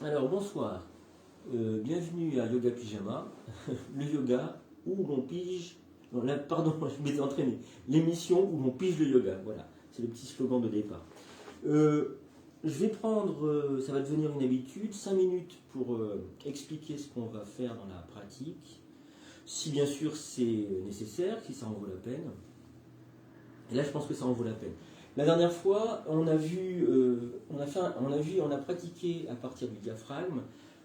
Alors bonsoir, bienvenue à Yoga Pyjama, le yoga où l'on pige, non, pardon, je m'étais entraîné, l'émission où l'on pige le yoga, voilà, c'est le petit slogan de départ. Je vais prendre, ça va devenir une habitude, 5 minutes pour expliquer ce qu'on va faire dans la pratique, si bien sûr c'est nécessaire, si ça en vaut la peine. Et là je pense que ça en vaut la peine. La dernière fois, on a pratiqué à partir du diaphragme,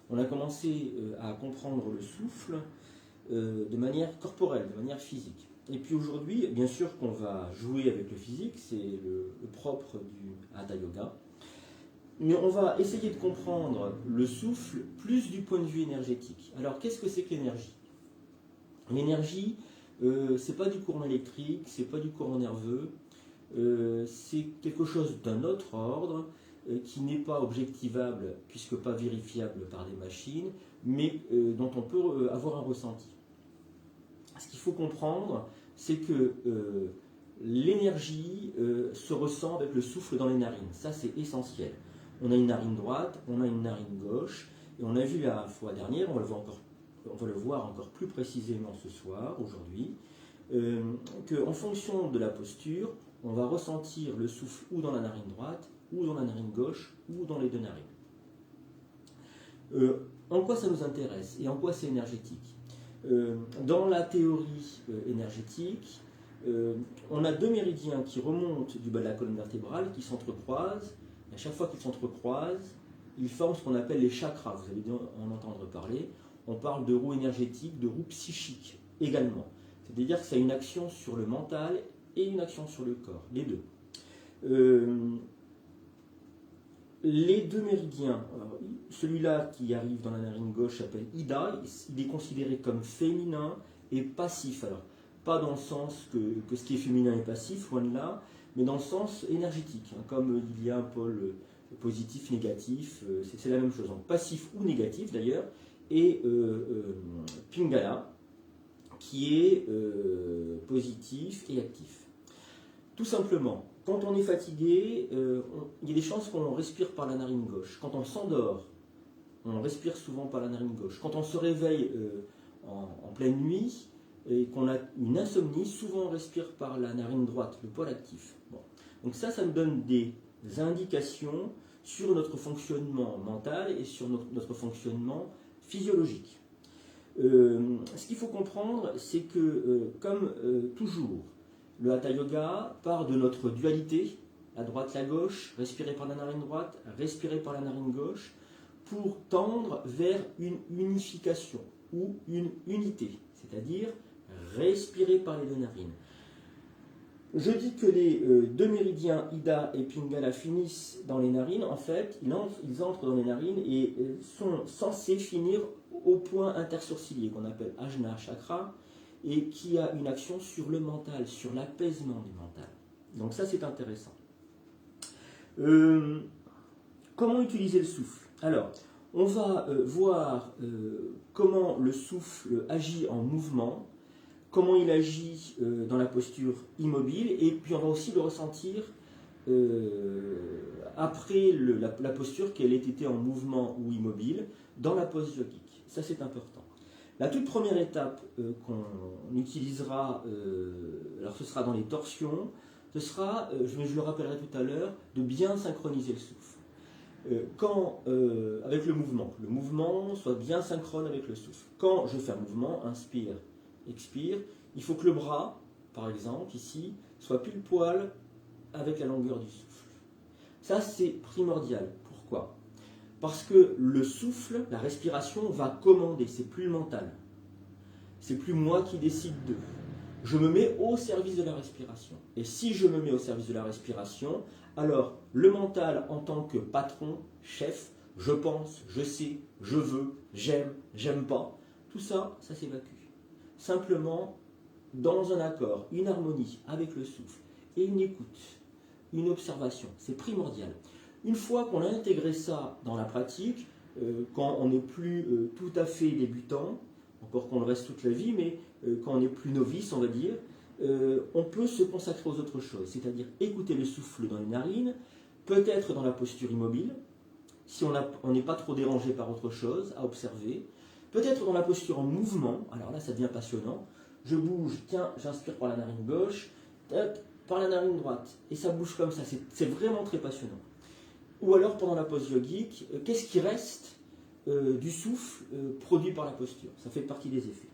on a commencé à comprendre le souffle de manière corporelle, de manière physique. Et puis aujourd'hui, bien sûr qu'on va jouer avec le physique, c'est le propre du Hatha Yoga, mais on va essayer de comprendre le souffle plus du point de vue énergétique. Alors qu'est-ce que c'est que l'énergie? L'énergie, c'est pas du courant électrique, c'est pas du courant nerveux, c'est quelque chose d'un autre ordre qui n'est pas objectivable puisque pas vérifiable par des machines, mais dont on peut avoir un ressenti. Ce qu'il faut comprendre, c'est que l'énergie se ressent avec le souffle dans les narines. Ça, c'est essentiel. On a une narine droite, on a une narine gauche, et on a vu la fois dernière, on va le voir encore plus précisément ce soir, aujourd'hui, qu'en fonction de la posture, on va ressentir le souffle ou dans la narine droite, ou dans la narine gauche, ou dans les deux narines. En quoi ça nous intéresse et en quoi c'est énergétique? Dans la théorie énergétique, on a deux méridiens qui remontent du bas de la colonne vertébrale, qui s'entrecroisent, et à chaque fois qu'ils s'entrecroisent, ils forment ce qu'on appelle les chakras, vous allez bien en entendre parler. On parle de roue énergétique, de roue psychique également. C'est-à-dire que ça a une action sur le mental et une action sur le corps, les deux. Les deux méridiens, celui-là qui arrive dans la narine gauche s'appelle Ida, il est considéré comme féminin et passif. Alors, pas dans le sens que ce qui est féminin est passif, loin de là, mais dans le sens énergétique, hein, comme il y a un pôle positif, négatif, c'est la même chose, donc passif ou négatif d'ailleurs, et Pingala, qui est positif et actif. Tout simplement, quand on est fatigué, il y a des chances qu'on respire par la narine gauche. Quand on s'endort, on respire souvent par la narine gauche. Quand on se réveille en pleine nuit et qu'on a une insomnie, souvent on respire par la narine droite, le pôle actif. Bon. Donc ça nous donne des indications sur notre fonctionnement mental et sur notre fonctionnement physiologique. Ce qu'il faut comprendre, c'est que, comme toujours, le Hatha Yoga part de notre dualité, la droite, la gauche, respirer par la narine droite, respirer par la narine gauche, pour tendre vers une unification ou une unité, c'est-à-dire respirer par les deux narines. Je dis que les deux méridiens Ida et Pingala finissent dans les narines. En fait, ils entrent dans les narines et sont censés finir au point intersourcilier qu'on appelle Ajna Chakra et qui a une action sur le mental, sur l'apaisement du mental. Donc ça, c'est intéressant. Comment utiliser le souffle? Alors, on va voir comment le souffle agit en mouvement, comment il agit dans la posture immobile, et puis on va aussi le ressentir après la posture, qu'elle ait été en mouvement ou immobile, dans la pose yogique. Ça, c'est important. La toute première étape qu'on utilisera, alors ce sera dans les torsions, ce sera, je le rappellerai tout à l'heure, de bien synchroniser le souffle. Avec le mouvement soit bien synchrone avec le souffle. Quand je fais un mouvement, inspire, expire, il faut que le bras, par exemple, ici, soit pile poil avec la longueur du souffle. Ça, c'est primordial. Pourquoi? Parce que le souffle, la respiration, va commander, c'est plus le mental. C'est plus moi qui décide d'eux. Je me mets au service de la respiration. Et si je me mets au service de la respiration, alors le mental en tant que patron, chef, je pense, je sais, je veux, j'aime, j'aime pas, tout ça, ça s'évacue. Simplement, dans un accord, une harmonie avec le souffle et une écoute, une observation, c'est primordial. Une fois qu'on a intégré ça dans la pratique, quand on n'est plus tout à fait débutant, encore qu'on le reste toute la vie, mais quand on est plus novice, on va dire, on peut se consacrer aux autres choses, c'est-à-dire écouter le souffle dans les narines, peut-être dans la posture immobile, si on n'est pas trop dérangé par autre chose, à observer. Peut-être dans la posture en mouvement, alors là ça devient passionnant. Je bouge, tiens, j'inspire par la narine gauche, par la narine droite, et ça bouge comme ça, c'est vraiment très passionnant. Ou alors pendant la pose yogique, qu'est-ce qui reste du souffle produit par la posture? Ça fait partie des effets.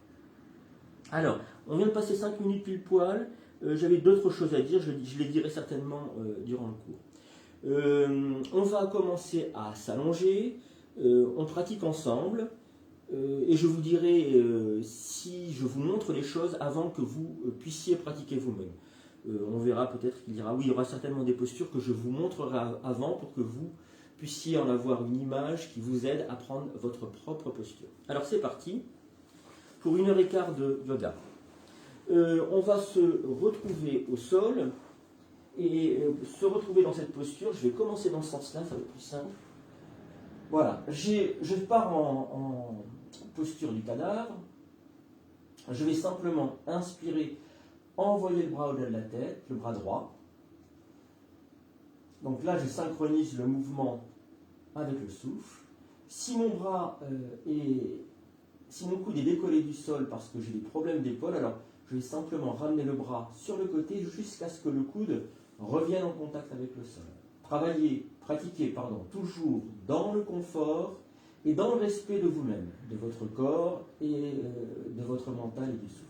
Alors, on vient de passer 5 minutes pile poil, j'avais d'autres choses à dire, je les dirai certainement durant le cours. On va commencer à s'allonger, on pratique ensemble, et je vous dirai si je vous montre les choses avant que vous puissiez pratiquer vous-même. On verra peut-être qu'il dira oui, il y aura certainement des postures que je vous montrerai avant pour que vous puissiez en avoir une image qui vous aide à prendre votre propre posture. Alors c'est parti pour 1h15 de yoga. On va se retrouver au sol et se retrouver dans cette posture. Je vais commencer dans ce sens-là, ça va être plus simple. Voilà, je pars en posture du cadavre. Je vais simplement inspirer, envoyer le bras au-delà de la tête, le bras droit. Donc là, je synchronise le mouvement avec le souffle. Si mon coude est décollé du sol parce que j'ai des problèmes d'épaule, alors je vais simplement ramener le bras sur le côté jusqu'à ce que le coude revienne en contact avec le sol. Pratiquez, toujours dans le confort et dans le respect de vous-même, de votre corps et de votre mental et du souffle.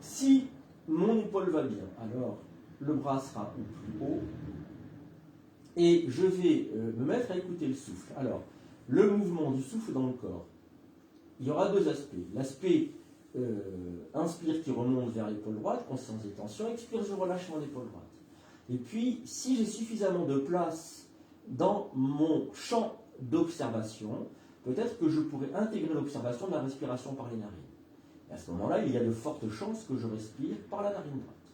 Si mon épaule va bien, alors le bras sera au plus haut et je vais me mettre à écouter le souffle. Alors, le mouvement du souffle dans le corps, il y aura deux aspects. L'aspect inspire qui remonte vers l'épaule droite, conscience et tension, expire, je relâche mon épaule droite. Et puis, si j'ai suffisamment de place dans mon champ d'observation, peut-être que je pourrais intégrer l'observation de la respiration par les narines. Et à ce moment-là, il y a de fortes chances que je respire par la narine droite.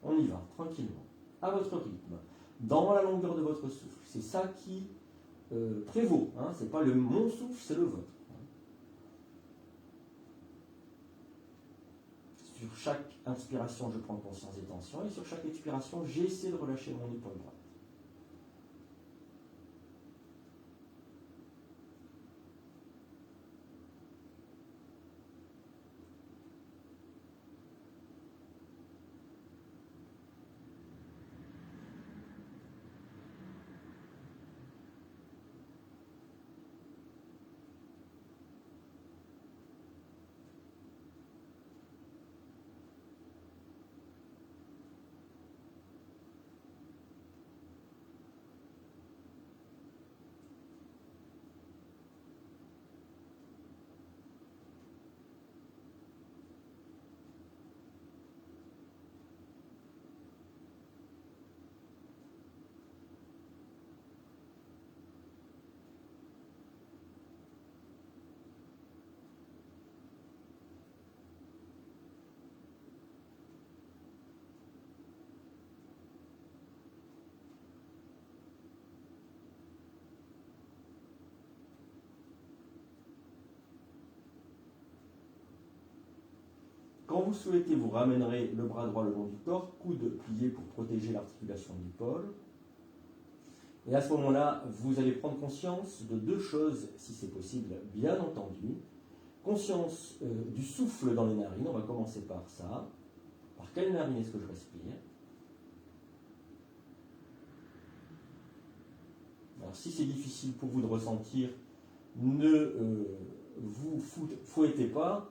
On y va, tranquillement, à votre rythme, dans la longueur de votre souffle. C'est ça qui prévaut. Hein. Ce n'est pas mon souffle, c'est le vôtre. Sur chaque inspiration, je prends conscience des tensions, et sur chaque expiration, j'essaie de relâcher mon épaule droite. Quand vous souhaitez, vous ramènerez le bras droit le long du corps, coude plié pour protéger l'articulation de l'épaule. Et à ce moment-là, vous allez prendre conscience de deux choses, si c'est possible, bien entendu. Conscience du souffle dans les narines, on va commencer par ça. Par quelle narine est-ce que je respire? Alors si c'est difficile pour vous de ressentir, ne vous fouettez pas.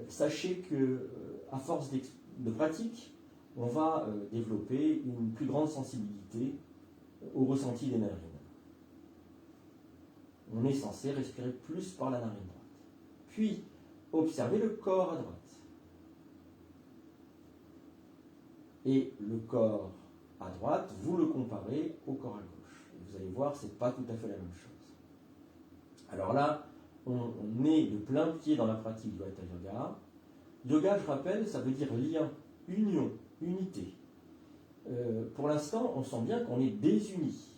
Sachez que à force de pratique, on va développer une plus grande sensibilité au ressenti des narines. On est censé respirer plus par la narine droite. Puis, observez le corps à droite. Et le corps à droite, vous le comparez au corps à gauche. Et vous allez voir, ce n'est pas tout à fait la même chose. Alors là, on est de plein pied dans la pratique du Hatha Yoga. Yoga, je rappelle, ça veut dire lien, union, unité. Pour l'instant, on sent bien qu'on est désunis.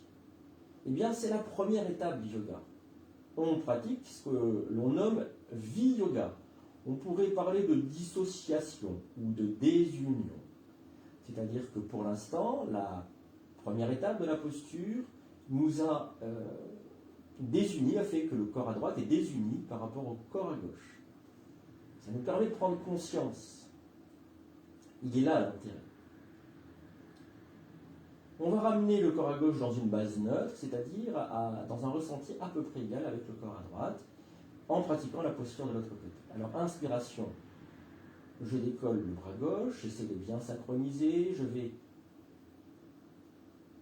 Eh bien, c'est la première étape du yoga. On pratique ce que l'on nomme vi-yoga. On pourrait parler de dissociation ou de désunion. C'est-à-dire que pour l'instant, la première étape de la posture nous a désunis, a fait que le corps à droite est désuni par rapport au corps à gauche. Ça nous permet de prendre conscience. Il est là l'intérêt. On va ramener le corps à gauche dans une base neutre, c'est-à-dire dans un ressenti à peu près égal avec le corps à droite, en pratiquant la posture de l'autre côté. Alors, inspiration, je décolle le bras gauche, j'essaie de bien synchroniser, je vais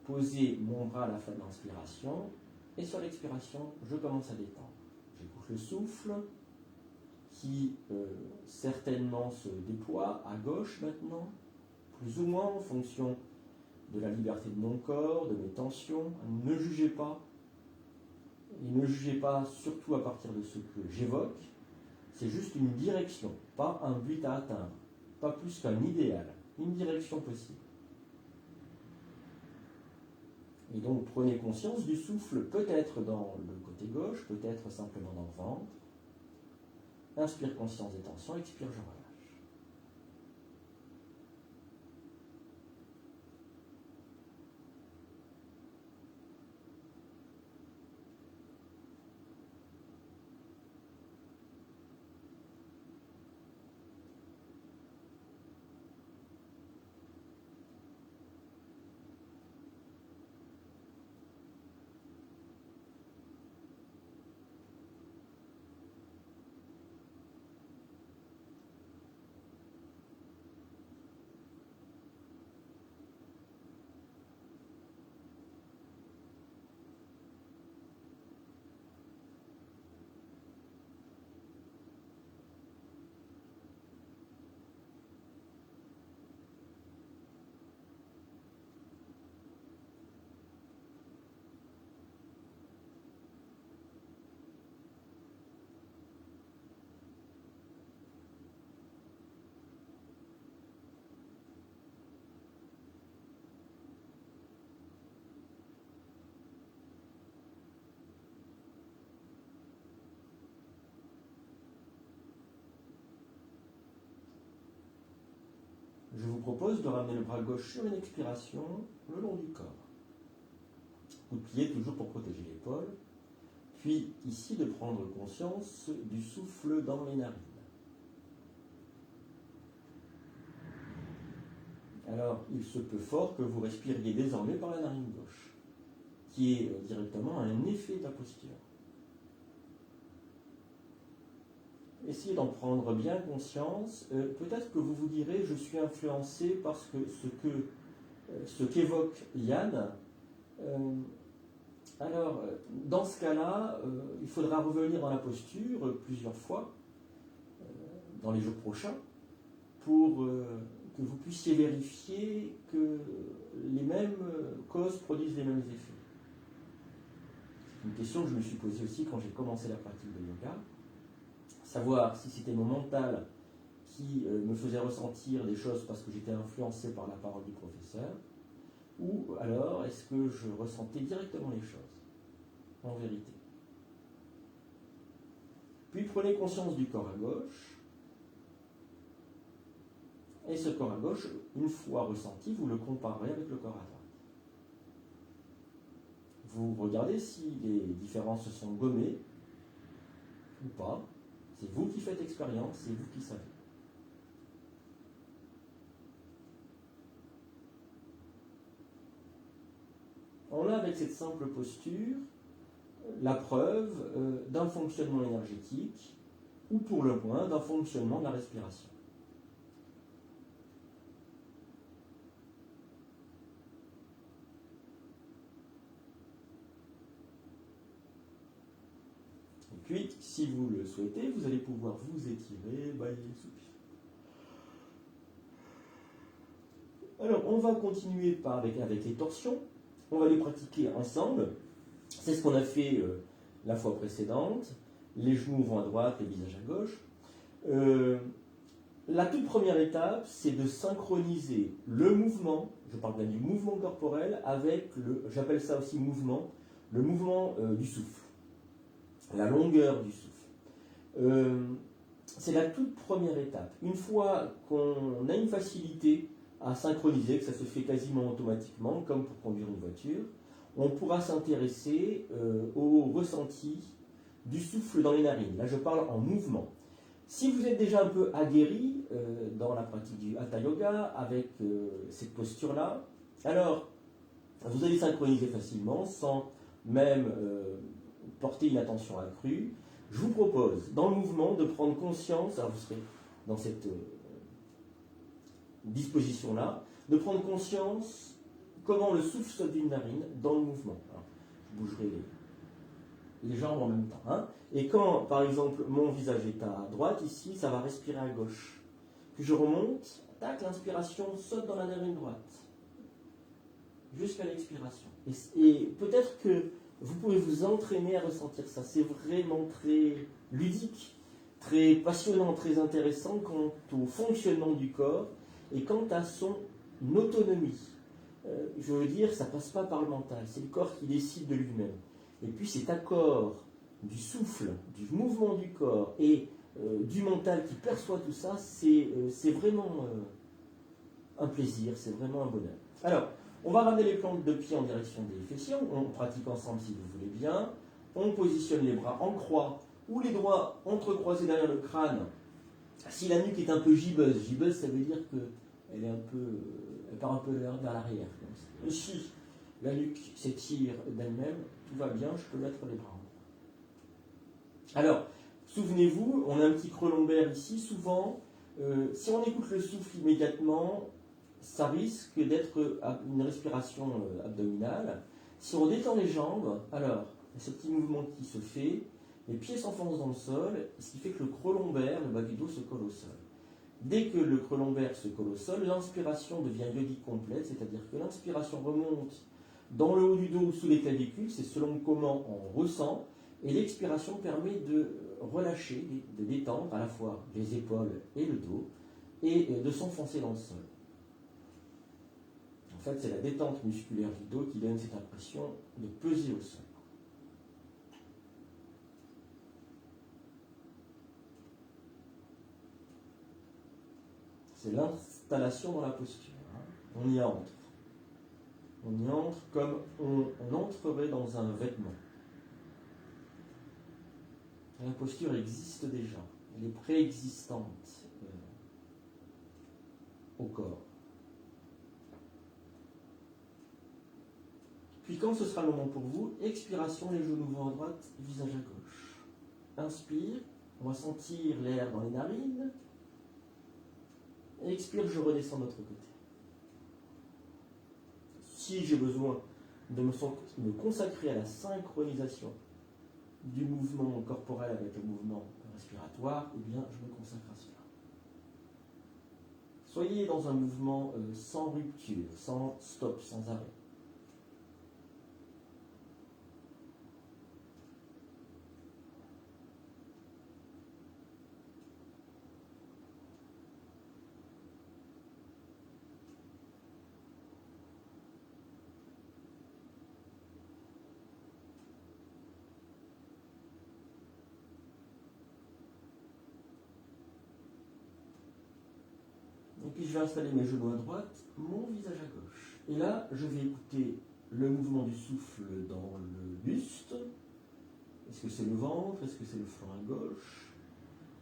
poser mon bras à la fin de l'inspiration, et sur l'expiration, je commence à détendre. J'écoute le souffle, qui certainement se déploie à gauche maintenant, plus ou moins en fonction de la liberté de mon corps, de mes tensions. Ne jugez pas, et ne jugez pas surtout à partir de ce que j'évoque. C'est juste une direction, pas un but à atteindre, pas plus qu'un idéal, une direction possible. Et donc prenez conscience du souffle, peut-être dans le côté gauche, peut-être simplement dans le ventre. Inspire conscience des tensions, expire, je relâche. Je vous propose de ramener le bras gauche sur une expiration le long du corps. Coup de pied toujours pour protéger l'épaule. Puis ici de prendre conscience du souffle dans les narines. Alors il se peut fort que vous respiriez désormais par la narine gauche, qui est directement un effet de la posture. Essayez d'en prendre bien conscience. Peut-être que vous vous direz, je suis influencé par ce qu'évoque Yann. Alors, dans ce cas-là, il faudra revenir dans la posture plusieurs fois dans les jours prochains pour que vous puissiez vérifier que les mêmes causes produisent les mêmes effets. C'est une question que je me suis posée aussi quand j'ai commencé la pratique de yoga. Savoir si c'était mon mental qui me faisait ressentir des choses parce que j'étais influencé par la parole du professeur, ou alors est-ce que je ressentais directement les choses, en vérité. Puis prenez conscience du corps à gauche, et ce corps à gauche, une fois ressenti, vous le comparez avec le corps à droite. Vous regardez si les différences se sont gommées ou pas. C'est vous qui faites expérience, c'est vous qui savez. On a avec cette simple posture la preuve d'un fonctionnement énergétique, ou pour le moins d'un fonctionnement de la respiration. Et puis, si vous le souhaitez, vous allez pouvoir vous étirer, bâiller le soupir. Alors, on va continuer avec les torsions. On va les pratiquer ensemble. C'est ce qu'on a fait la fois précédente. Les genoux vont à droite, les visages à gauche. La toute première étape, c'est de synchroniser le mouvement, je parle bien du mouvement corporel, avec j'appelle ça aussi mouvement, le mouvement du souffle, la longueur du souffle. C'est la toute première étape. Une fois qu'on a une facilité à synchroniser, que ça se fait quasiment automatiquement, comme pour conduire une voiture, on pourra s'intéresser au ressenti du souffle dans les narines. Là, je parle en mouvement. Si vous êtes déjà un peu aguerri dans la pratique du Hatha Yoga avec cette posture-là, alors vous allez synchroniser facilement sans même porter une attention accrue. Je vous propose, dans le mouvement, de prendre conscience, alors vous serez dans cette disposition-là, de prendre conscience comment le souffle sort d'une narine dans le mouvement. Alors, je bougerai les jambes en même temps. Hein. Et quand, par exemple, mon visage est à droite, ici, ça va respirer à gauche. Puis je remonte, tac, l'inspiration saute dans la narine droite, jusqu'à l'expiration. Et peut-être que vous pouvez vous entraîner à ressentir ça. C'est vraiment très ludique, très passionnant, très intéressant quant au fonctionnement du corps et quant à son autonomie. Je veux dire, ça ne passe pas par le mental, c'est le corps qui décide de lui-même. Et puis cet accord du souffle, du mouvement du corps et du mental qui perçoit tout ça, c'est vraiment un plaisir, c'est vraiment un bonheur. Alors, on va ramener les plantes de pied en direction des fessiers, on pratique ensemble si vous voulez bien. On positionne les bras en croix ou les doigts entrecroisés derrière le crâne. Si la nuque est un peu gibbeuse, ça veut dire qu'elle est elle part un peu vers l'arrière. Et si la nuque s'étire d'elle-même, tout va bien, je peux mettre les bras en croix. Alors, souvenez-vous, on a un petit creux lombaire ici. Souvent, si on écoute le souffle immédiatement, ça risque d'être une respiration abdominale. Si on détend les jambes, alors, il y a ce petit mouvement qui se fait, les pieds s'enfoncent dans le sol, ce qui fait que le creux lombaire, le bas du dos, se colle au sol. Dès que le creux lombaire se colle au sol, l'inspiration devient yodique complète, c'est-à-dire que l'inspiration remonte dans le haut du dos ou sous les clavicules, c'est selon comment on ressent, et l'expiration permet de relâcher, de détendre à la fois les épaules et le dos, et de s'enfoncer dans le sol. En fait, c'est la détente musculaire du dos qui donne cette impression de peser au sol. C'est l'installation dans la posture. On y entre. On y entre comme on entrerait dans un vêtement. La posture existe déjà. Elle est préexistante au corps. Puis quand ce sera le moment pour vous, expiration, les genoux vont à droite, visage à gauche. Inspire, on va sentir l'air dans les narines. Expire, je redescends de l'autre côté. Si j'ai besoin de me consacrer à la synchronisation du mouvement corporel avec le mouvement respiratoire, eh bien, je me consacre à cela. Soyez dans un mouvement sans rupture, sans stop, sans arrêt. Et puis je vais installer mes genoux à droite, mon visage à gauche. Et là, je vais écouter le mouvement du souffle dans le buste. Est-ce que c'est le ventre? Est-ce que c'est le flanc à gauche?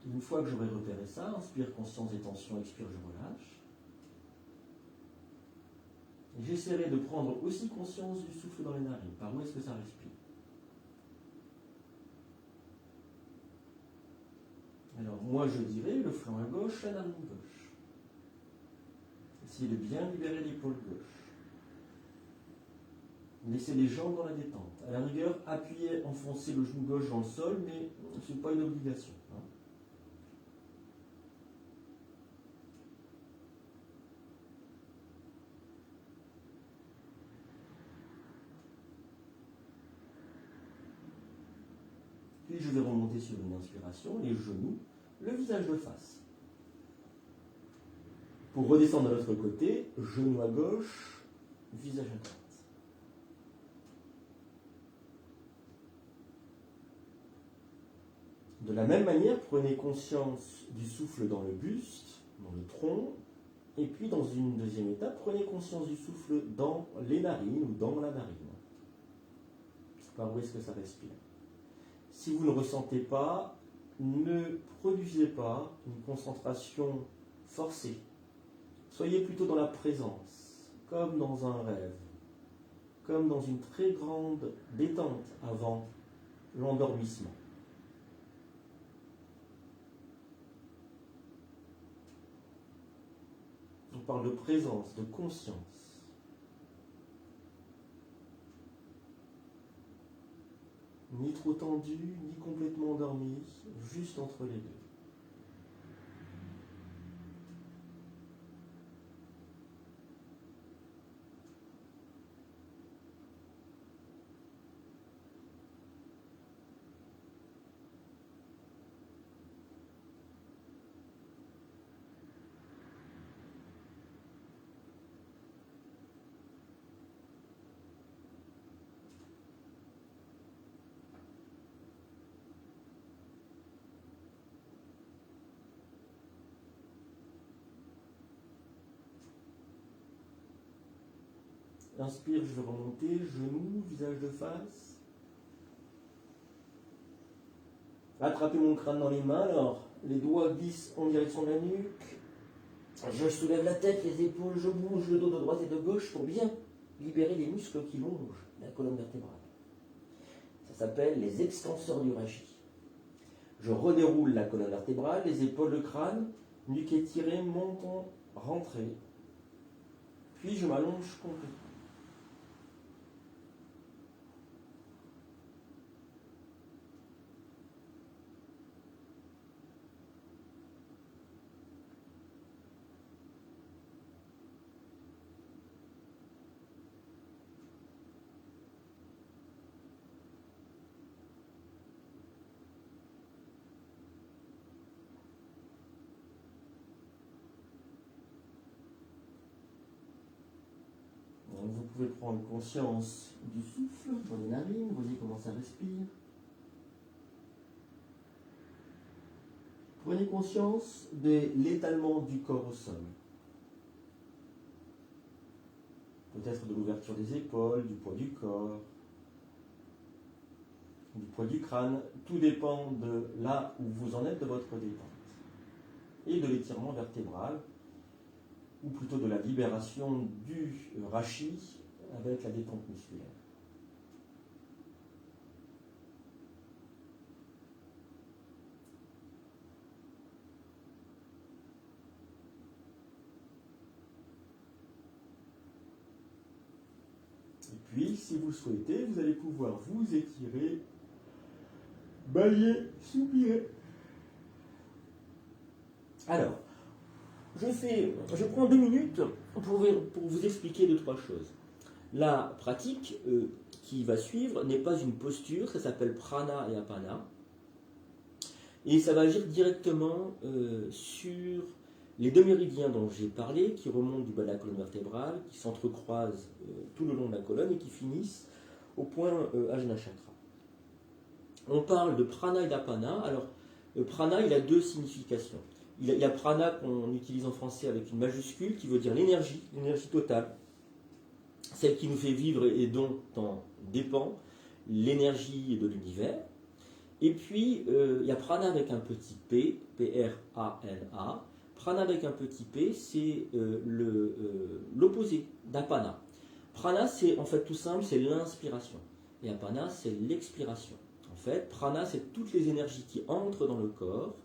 Une fois que j'aurai repéré ça, inspire, conscience et tension, expire, je relâche. Et j'essaierai de prendre aussi conscience du souffle dans les narines. Par où est-ce que ça respire? Alors moi je dirais le flanc à gauche, la narine gauche. Essayez de bien libérer l'épaule gauche. Laissez les jambes dans la détente. À la rigueur, appuyez, enfoncez le genou gauche dans le sol, mais ce n'est pas une obligation. Hein. Puis je vais remonter sur une inspiration, les genoux, le visage de face. Pour redescendre de l'autre côté, genou à gauche, visage à droite. De la même manière, prenez conscience du souffle dans le buste, dans le tronc, et puis dans une deuxième étape, prenez conscience du souffle dans les narines ou dans la narine. Par où est-ce que ça respire? Si vous ne ressentez pas, ne produisez pas une concentration forcée. Soyez plutôt dans la présence, comme dans un rêve, comme dans une très grande détente avant l'endormissement. On parle de présence, de conscience. Ni trop tendu, ni complètement endormi, juste entre les deux. Inspire, je vais remonter, genoux, visage de face. Attrapez mon crâne dans les mains, alors les doigts glissent en direction de la nuque. Je soulève la tête, les épaules, je bouge le dos de droite et de gauche pour bien libérer les muscles qui longent la colonne vertébrale. Ça s'appelle les extenseurs du rachis. Je redéroule la colonne vertébrale, les épaules, le crâne, nuque étirée, menton rentré. Puis je m'allonge complètement. Vous pouvez prendre conscience du souffle dans les narines, voyez comment ça respire. Prenez conscience de l'étalement du corps au sol. Peut-être de l'ouverture des épaules, du poids du corps, du poids du crâne. Tout dépend de là où vous en êtes de votre détente. Et de l'étirement vertébral, ou plutôt de la libération du rachis avec la détente musculaire. Et puis, si vous le souhaitez, vous allez pouvoir vous étirer, bâiller, soupirer. Alors, je prends 2 minutes pour vous expliquer 2-3 choses. La pratique qui va suivre n'est pas une posture, ça s'appelle prana et apana. Et ça va agir directement sur les 2 méridiens dont j'ai parlé, qui remontent du bas de la colonne vertébrale, qui s'entrecroisent tout le long de la colonne et qui finissent au point Ajna Chakra. On parle de prana et d'apana. Alors, le prana, il a 2 significations. Il y a prana qu'on utilise en français avec une majuscule qui veut dire l'énergie totale, celle qui nous fait vivre et dont en dépend l'énergie de l'univers. Et puis, il y a prana avec un petit p, P-R-A-N-A. Prana avec un petit p, c'est l'opposé d'apana. Prana, c'est en fait tout simple, c'est l'inspiration. Et apana, c'est l'expiration. En fait, prana, c'est toutes les énergies qui entrent dans le corps,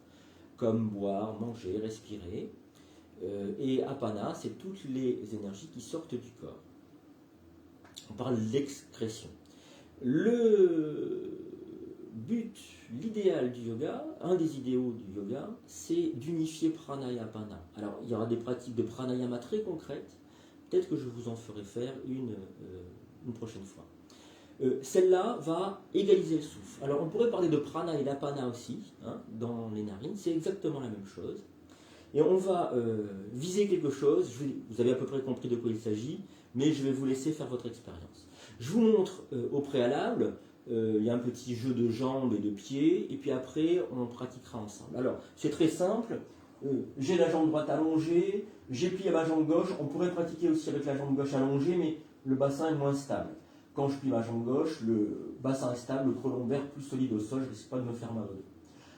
comme boire, manger, respirer. Et apana, c'est toutes les énergies qui sortent du corps. On parle d'excrétion. Le but, l'idéal du yoga, un des idéaux du yoga, c'est d'unifier prana et apana. Alors, il y aura des pratiques de pranayama très concrètes. Peut-être que je vous en ferai faire une prochaine fois. Celle-là va égaliser le souffle. Alors, on pourrait parler de prana et d'apana aussi, dans les narines. C'est exactement la même chose. Et on va viser quelque chose. Vous avez à peu près compris de quoi il s'agit, mais je vais vous laisser faire votre expérience. Je vous montre au préalable. Il y a un petit jeu de jambes et de pieds, et puis après, on pratiquera ensemble. Alors, c'est très simple. J'ai la jambe droite allongée, j'ai plié ma jambe gauche. On pourrait pratiquer aussi avec la jambe gauche allongée, mais le bassin est moins stable. Quand je plie ma jambe gauche, le bassin est stable, le creux lombaire plus solide au sol, je ne risque pas de me faire mal au dos.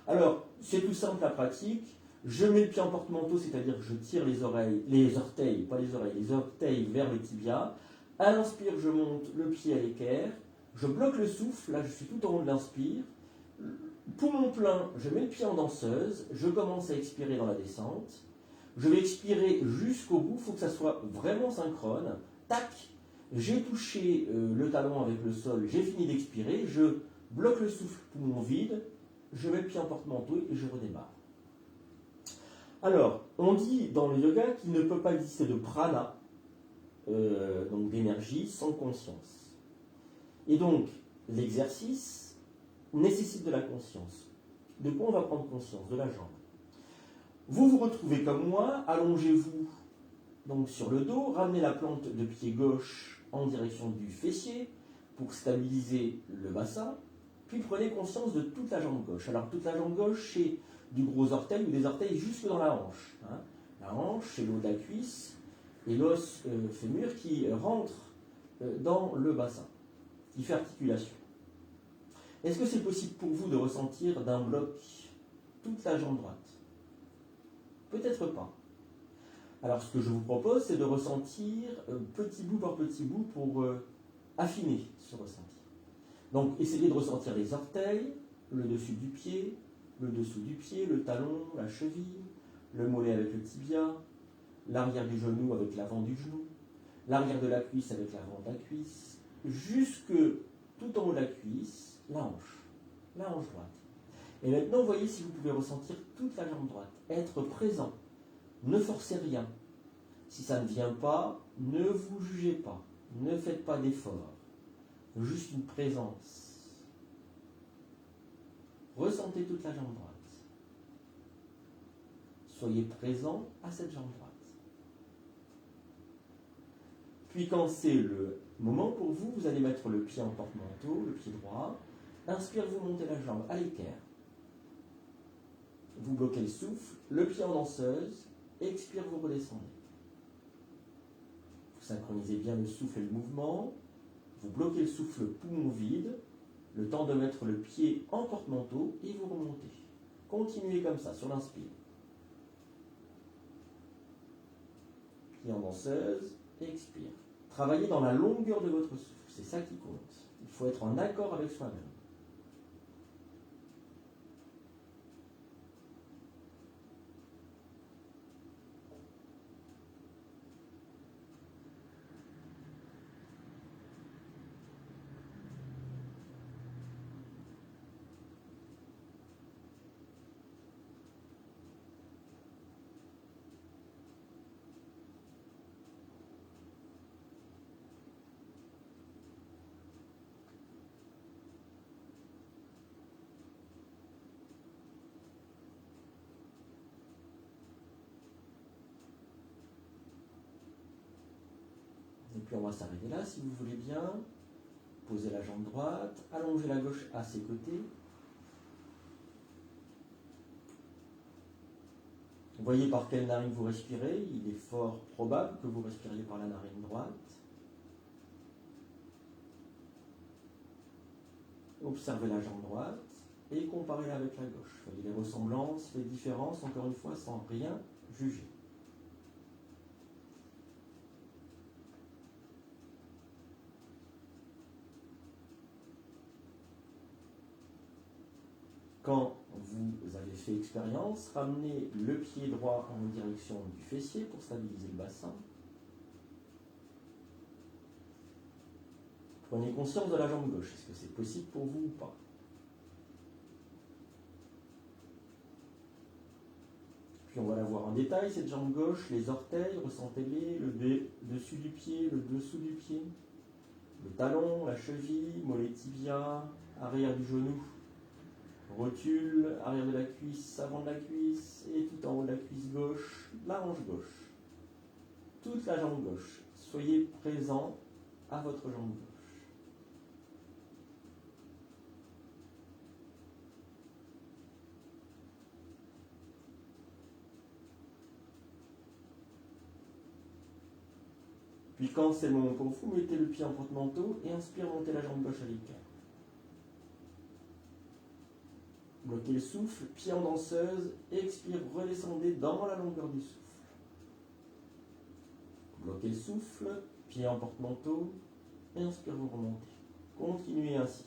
Alors, c'est tout simple la pratique. Je mets le pied en porte-manteau, c'est-à-dire que je tire les orteils, pas les oreilles, les orteils vers le tibia. À l'inspire, je monte le pied à l'équerre. Je bloque le souffle, là je suis tout en haut de l'inspire. Poumon plein, je mets le pied en danseuse. Je commence à expirer dans la descente. Je vais expirer jusqu'au bout, il faut que ça soit vraiment synchrone. Tac, j'ai touché le talon avec le sol, j'ai fini d'expirer. Je bloque le souffle, poumon vide. Je mets le pied en porte-manteau et je redémarre. Alors, on dit dans le yoga qu'il ne peut pas exister de prana, donc d'énergie, sans conscience. Et donc, l'exercice nécessite de la conscience. De quoi on va prendre conscience? De la jambe. Vous vous retrouvez comme moi, allongez-vous donc sur le dos, ramenez la plante de pied gauche en direction du fessier pour stabiliser le bassin, puis prenez conscience de toute la jambe gauche. Alors toute la jambe gauche, c'est du gros orteil ou des orteils jusque dans la hanche. La hanche, c'est le haut de la cuisse et l'os fémur qui rentre dans le bassin, qui fait articulation. Est-ce que c'est possible pour vous de ressentir d'un bloc toute la jambe droite? Peut-être pas. Alors ce que je vous propose, c'est de ressentir petit bout par petit bout pour affiner ce ressenti. Donc essayez de ressentir les orteils, le dessus du pied, le dessous du pied, le talon, la cheville, le mollet avec le tibia, l'arrière du genou avec l'avant du genou, l'arrière de la cuisse avec l'avant de la cuisse, jusque tout en haut de la cuisse, la hanche droite. Et maintenant, voyez si vous pouvez ressentir toute la jambe droite, être présent, ne forcez rien. Si ça ne vient pas, ne vous jugez pas, ne faites pas d'effort, juste une présence. Ressentez toute la jambe droite. Soyez présent à cette jambe droite. Puis quand c'est le moment pour vous, vous allez mettre le pied en porte-manteau, le pied droit. Inspire, vous montez la jambe à l'équerre. Vous bloquez le souffle, le pied en danseuse. Expire, vous redescendez. Vous synchronisez bien le souffle et le mouvement. Vous bloquez le souffle, poumon vide. Le temps de mettre le pied en porte-manteau et vous remontez. Continuez comme ça sur l'inspire. Pied en danseuse, expire. Travaillez dans la longueur de votre souffle, c'est ça qui compte. Il faut être en accord avec soi-même. Et puis on va s'arrêter là si vous voulez bien. Posez la jambe droite, allongez la gauche à ses côtés. Voyez par quelle narine vous respirez. Il est fort probable que vous respiriez par la narine droite. Observez la jambe droite et comparez-la avec la gauche. Voyez les ressemblances, les différences, encore une fois, sans rien juger. Quand vous avez fait expérience, ramenez le pied droit en direction du fessier pour stabiliser le bassin. Prenez conscience de la jambe gauche. Est-ce que c'est possible pour vous ou pas? Puis on va la voir en détail, cette jambe gauche, les orteils, ressentez-les, le dessus du pied, le dessous du pied, le talon, la cheville, mollet tibia, arrière du genou. Rotule, arrière de la cuisse, avant de la cuisse, et tout en haut de la cuisse gauche, la hanche gauche. Toute la jambe gauche. Soyez présent à votre jambe gauche. Puis quand c'est le moment pour vous, mettez le pied en porte-manteau et inspire, montez la jambe gauche à l'écart. Bloquez le souffle, pied en danseuse, expire, redescendez dans la longueur du souffle. Bloquez le souffle, pied en porte-manteau, et inspire, vous remontez. Continuez ainsi.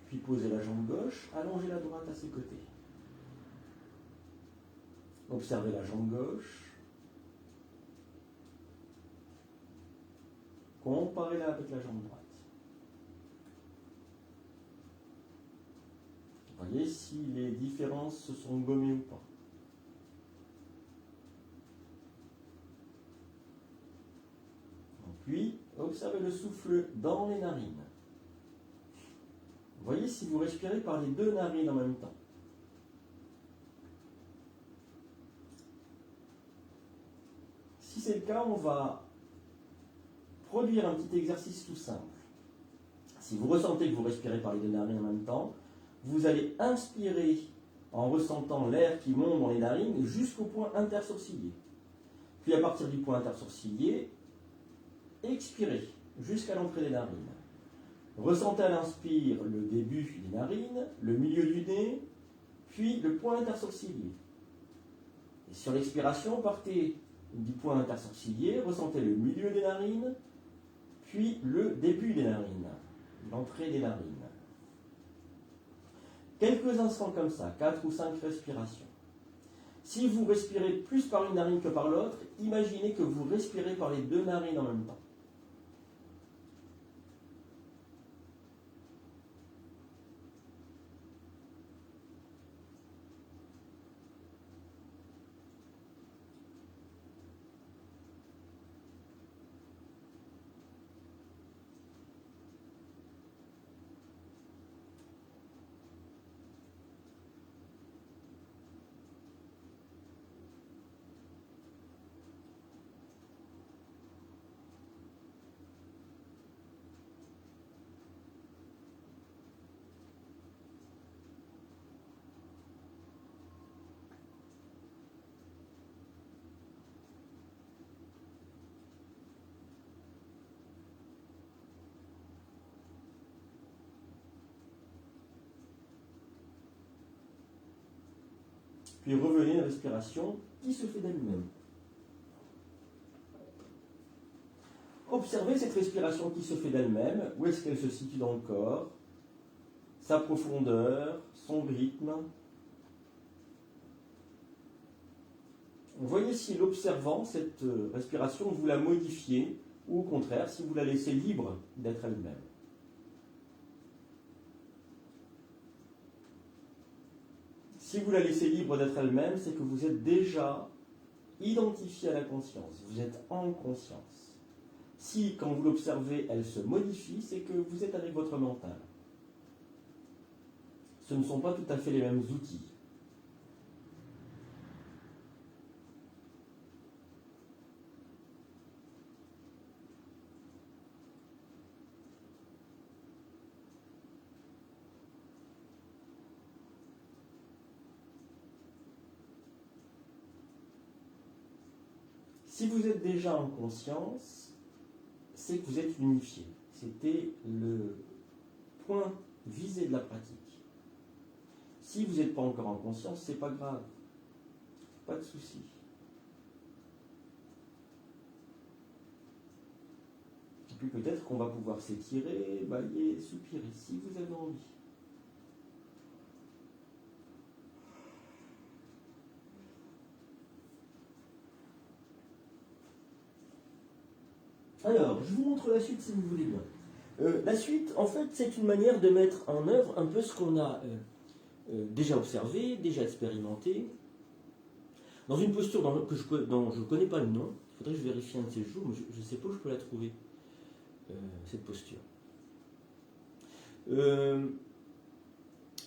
Puis posez la jambe gauche, allongez la droite à ses côtés. Observez la jambe gauche. Comparez-la avec la jambe droite. Voyez si les différences se sont gommées ou pas. Puis, observez le souffle dans les narines. Voyez si vous respirez par les deux narines en même temps. Si c'est le cas, on va produire un petit exercice tout simple. Si vous ressentez que vous respirez par les deux narines en même temps, vous allez inspirer en ressentant l'air qui monte dans les narines jusqu'au point intersourcilier. Puis à partir du point intersourcilier, expirez jusqu'à l'entrée des narines. Ressentez à l'inspire le début des narines, le milieu du nez, puis le point intersourcilier. Et sur l'expiration, partez du point intersourcilier, ressentez le milieu des narines, puis le début des narines, l'entrée des narines. Quelques instants comme ça, 4 ou 5 respirations. Si vous respirez plus par une narine que par l'autre, imaginez que vous respirez par les deux narines en même temps. Puis revenez à une respiration qui se fait d'elle-même. Observez cette respiration qui se fait d'elle-même. Où est-ce qu'elle se situe dans le corps? Sa profondeur, son rythme. Voyez si l'observant, cette respiration, vous la modifiez ou au contraire, si vous la laissez libre d'être elle-même. Si vous la laissez libre d'être elle-même, c'est que vous êtes déjà identifié à la conscience, vous êtes en conscience. Si, quand vous l'observez, elle se modifie, c'est que vous êtes avec votre mental. Ce ne sont pas tout à fait les mêmes outils. Si vous êtes déjà en conscience, c'est que vous êtes unifié. C'était le point visé de la pratique. Si vous n'êtes pas encore en conscience, c'est pas grave. Pas de souci. Et puis peut-être qu'on va pouvoir s'étirer, bâiller, soupirer, si vous avez envie. Alors, je vous montre la suite si vous voulez bien. La suite, en fait, c'est une manière de mettre en œuvre un peu ce qu'on a déjà observé, déjà expérimenté, dans une posture dont je ne connais pas le nom. Il faudrait que je vérifie un de ces jours, mais je ne sais pas où je peux la trouver, cette posture.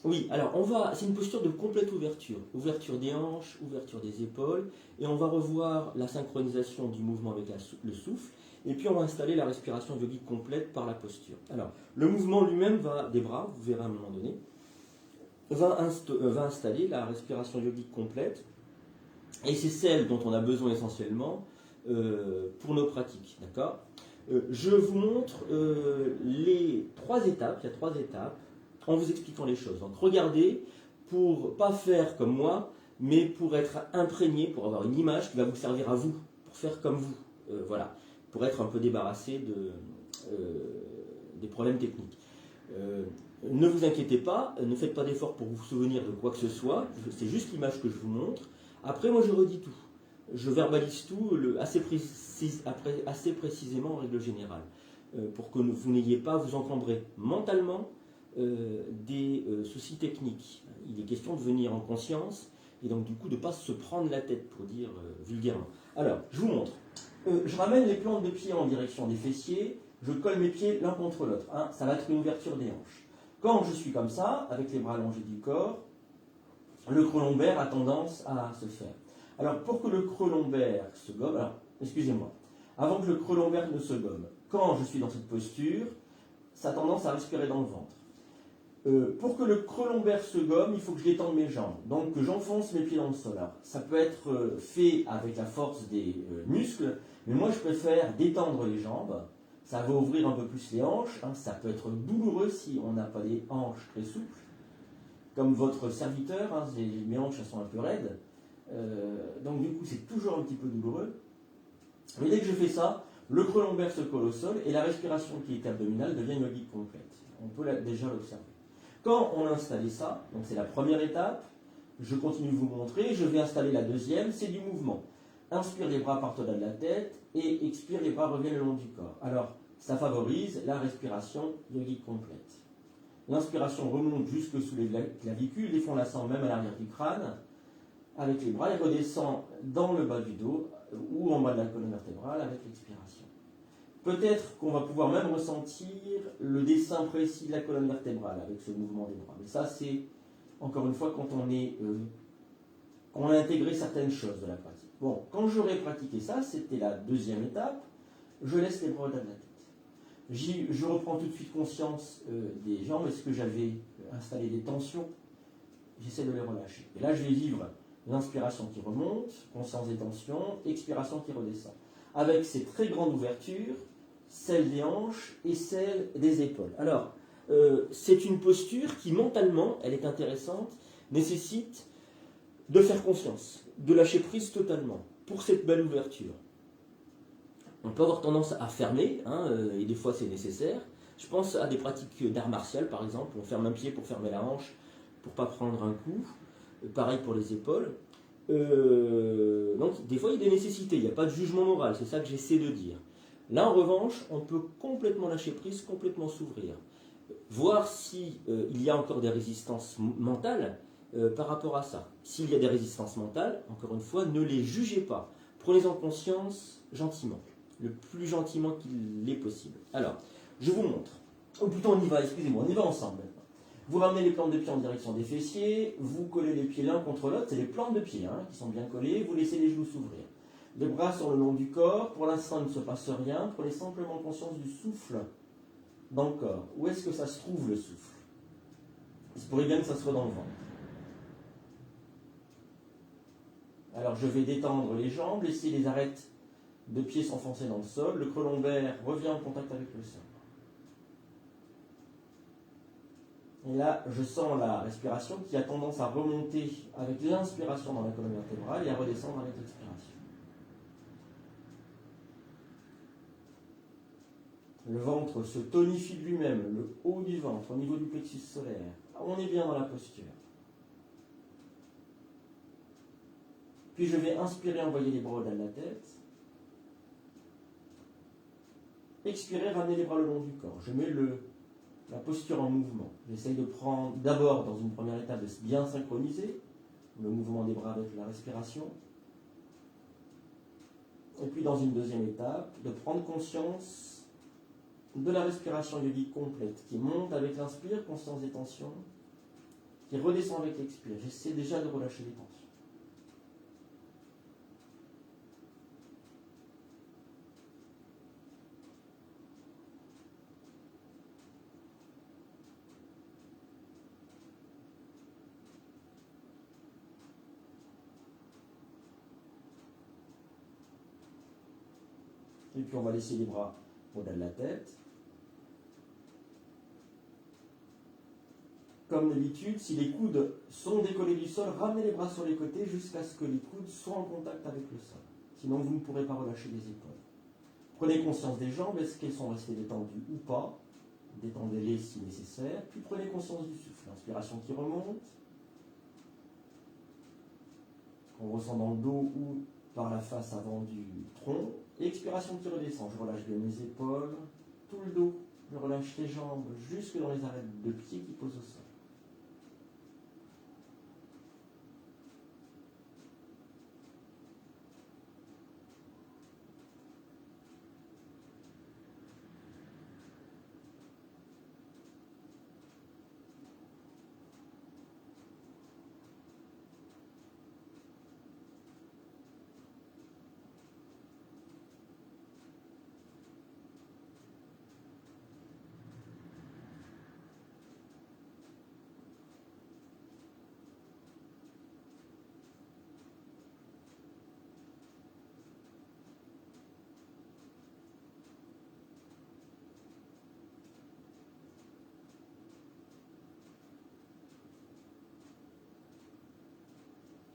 Oui, alors c'est une posture de complète ouverture. Ouverture des hanches, ouverture des épaules, et on va revoir la synchronisation du mouvement avec le souffle, et puis on va installer la respiration yogique complète par la posture. Alors, le mouvement lui-même des bras, vous verrez à un moment donné, va installer la respiration yogique complète, et c'est celle dont on a besoin essentiellement pour nos pratiques, d'accord ? Je vous montre les 3 étapes, il y a 3 étapes, en vous expliquant les choses. Donc regardez, pour pas faire comme moi, mais pour être imprégné, pour avoir une image qui va vous servir à vous, pour faire comme vous, voilà, pour être un peu débarrassé des problèmes techniques. Ne vous inquiétez pas, ne faites pas d'effort pour vous souvenir de quoi que ce soit, c'est juste l'image que je vous montre. Après, moi je redis tout. Je verbalise tout assez précisément en règle générale, pour que vous n'ayez pas à vous encombrer mentalement des soucis techniques. Il est question de venir en conscience et donc du coup de ne pas se prendre la tête, pour dire vulgairement. Alors, je vous montre. Je ramène les plantes de pied en direction des fessiers, je colle mes pieds l'un contre l'autre. Hein, ça va être une ouverture des hanches. Quand je suis comme ça, avec les bras allongés du corps, le creux lombaire a tendance à se faire. Alors, pour que le creux lombaire se gomme, alors, excusez-moi, avant que le creux lombaire ne se gomme, quand je suis dans cette posture, ça a tendance à respirer dans le ventre. Pour que le creux lombaire se gomme, il faut que je détende mes jambes, donc que j'enfonce mes pieds dans le sol. Alors, ça peut être fait avec la force des muscles, mais moi je préfère détendre les jambes, ça va ouvrir un peu plus les hanches, hein, ça peut être douloureux si on n'a pas des hanches très souples, comme votre serviteur, hein, mes hanches elles sont un peu raides, donc du coup c'est toujours un petit peu douloureux. Mais dès que je fais ça, le creux lombaire se colle au sol et la respiration qui est abdominale devient yogique complète. On peut déjà l'observer. Quand on a installé ça, donc c'est la première étape, je continue de vous montrer, je vais installer la deuxième, c'est du mouvement. Inspire, les bras partent au-delà de la tête, et expire, les bras reviennent le long du corps. Alors, ça favorise la respiration yogique complète. L'inspiration remonte jusque sous les clavicules, les fonds lassants même à l'arrière du crâne, avec les bras, et redescend dans le bas du dos, ou en bas de la colonne vertébrale avec l'expiration. Peut-être qu'on va pouvoir même ressentir le dessin précis de la colonne vertébrale avec ce mouvement des bras. Mais ça, c'est, encore une fois, quand on a intégré certaines choses de la pratique. Bon, quand j'aurai pratiqué ça, c'était la deuxième étape, je laisse les bras au-delà de la tête. Je reprends tout de suite conscience des jambes. Est-ce que j'avais installé des tensions? J'essaie de les relâcher. Et là, je vais vivre l'inspiration qui remonte, conscience des tensions, expiration qui redescend. Avec ces très grandes ouvertures, celle des hanches et celle des épaules. Alors, c'est une posture qui, mentalement, elle est intéressante, nécessite de faire confiance, de lâcher prise totalement pour cette belle ouverture. On peut avoir tendance à fermer, hein, et des fois c'est nécessaire. Je pense à des pratiques d'art martial, par exemple, on ferme un pied pour fermer la hanche, pour ne pas prendre un coup. Pareil pour les épaules. Donc, des fois, il y a des nécessités, il n'y a pas de jugement moral, c'est ça que j'essaie de dire. Là, en revanche, on peut complètement lâcher prise, complètement s'ouvrir. Voir s'il y a encore des résistances mentales par rapport à ça. S'il y a des résistances mentales, encore une fois, ne les jugez pas. Prenez-en conscience gentiment, le plus gentiment qu'il est possible. Alors, je vous montre. Ou plutôt, on y va, excusez-moi, on y va ensemble maintenant. Vous ramenez les plantes de pied en direction des fessiers, vous collez les pieds l'un contre l'autre, c'est les plantes de pied hein, qui sont bien collées, vous laissez les genoux s'ouvrir. Les bras sur le long du corps, pour l'instant il ne se passe rien, prenez simplement conscience du souffle dans le corps. Où est-ce que ça se trouve le souffle? Il se pourrait bien que ça soit dans le ventre. Alors je vais détendre les jambes, laisser les arêtes de pied s'enfoncer dans le sol, le creux lombaire revient en contact avec le sol. Et là, je sens la respiration qui a tendance à remonter avec l'inspiration dans la colonne vertébrale et à redescendre avec l'expiration. Le ventre se tonifie de lui-même, le haut du ventre, au niveau du plexus solaire. On est bien dans la posture. Puis je vais inspirer, envoyer les bras au-delà de la tête. Expirez, ramenez les bras le long du corps. Je mets la posture en mouvement. J'essaye de prendre d'abord, dans une première étape, de bien synchroniser le mouvement des bras avec la respiration. Et puis dans une deuxième étape, de prendre conscience de la respiration yogique complète, qui monte avec l'inspire, conscience des tensions, qui redescend avec l'expire. J'essaie déjà de relâcher les tensions. Et puis on va laisser les bras au-delà de la tête. Comme d'habitude, si les coudes sont décollés du sol, ramenez les bras sur les côtés jusqu'à ce que les coudes soient en contact avec le sol. Sinon, vous ne pourrez pas relâcher les épaules. Prenez conscience des jambes, est-ce qu'elles sont restées détendues ou pas? Détendez-les si nécessaire. Puis prenez conscience du souffle. Inspiration qui remonte. On ressent dans le dos ou par la face avant du tronc. Expiration qui redescend. Je relâche bien mes épaules, tout le dos. Je relâche les jambes jusque dans les arêtes de pied qui posent au sol.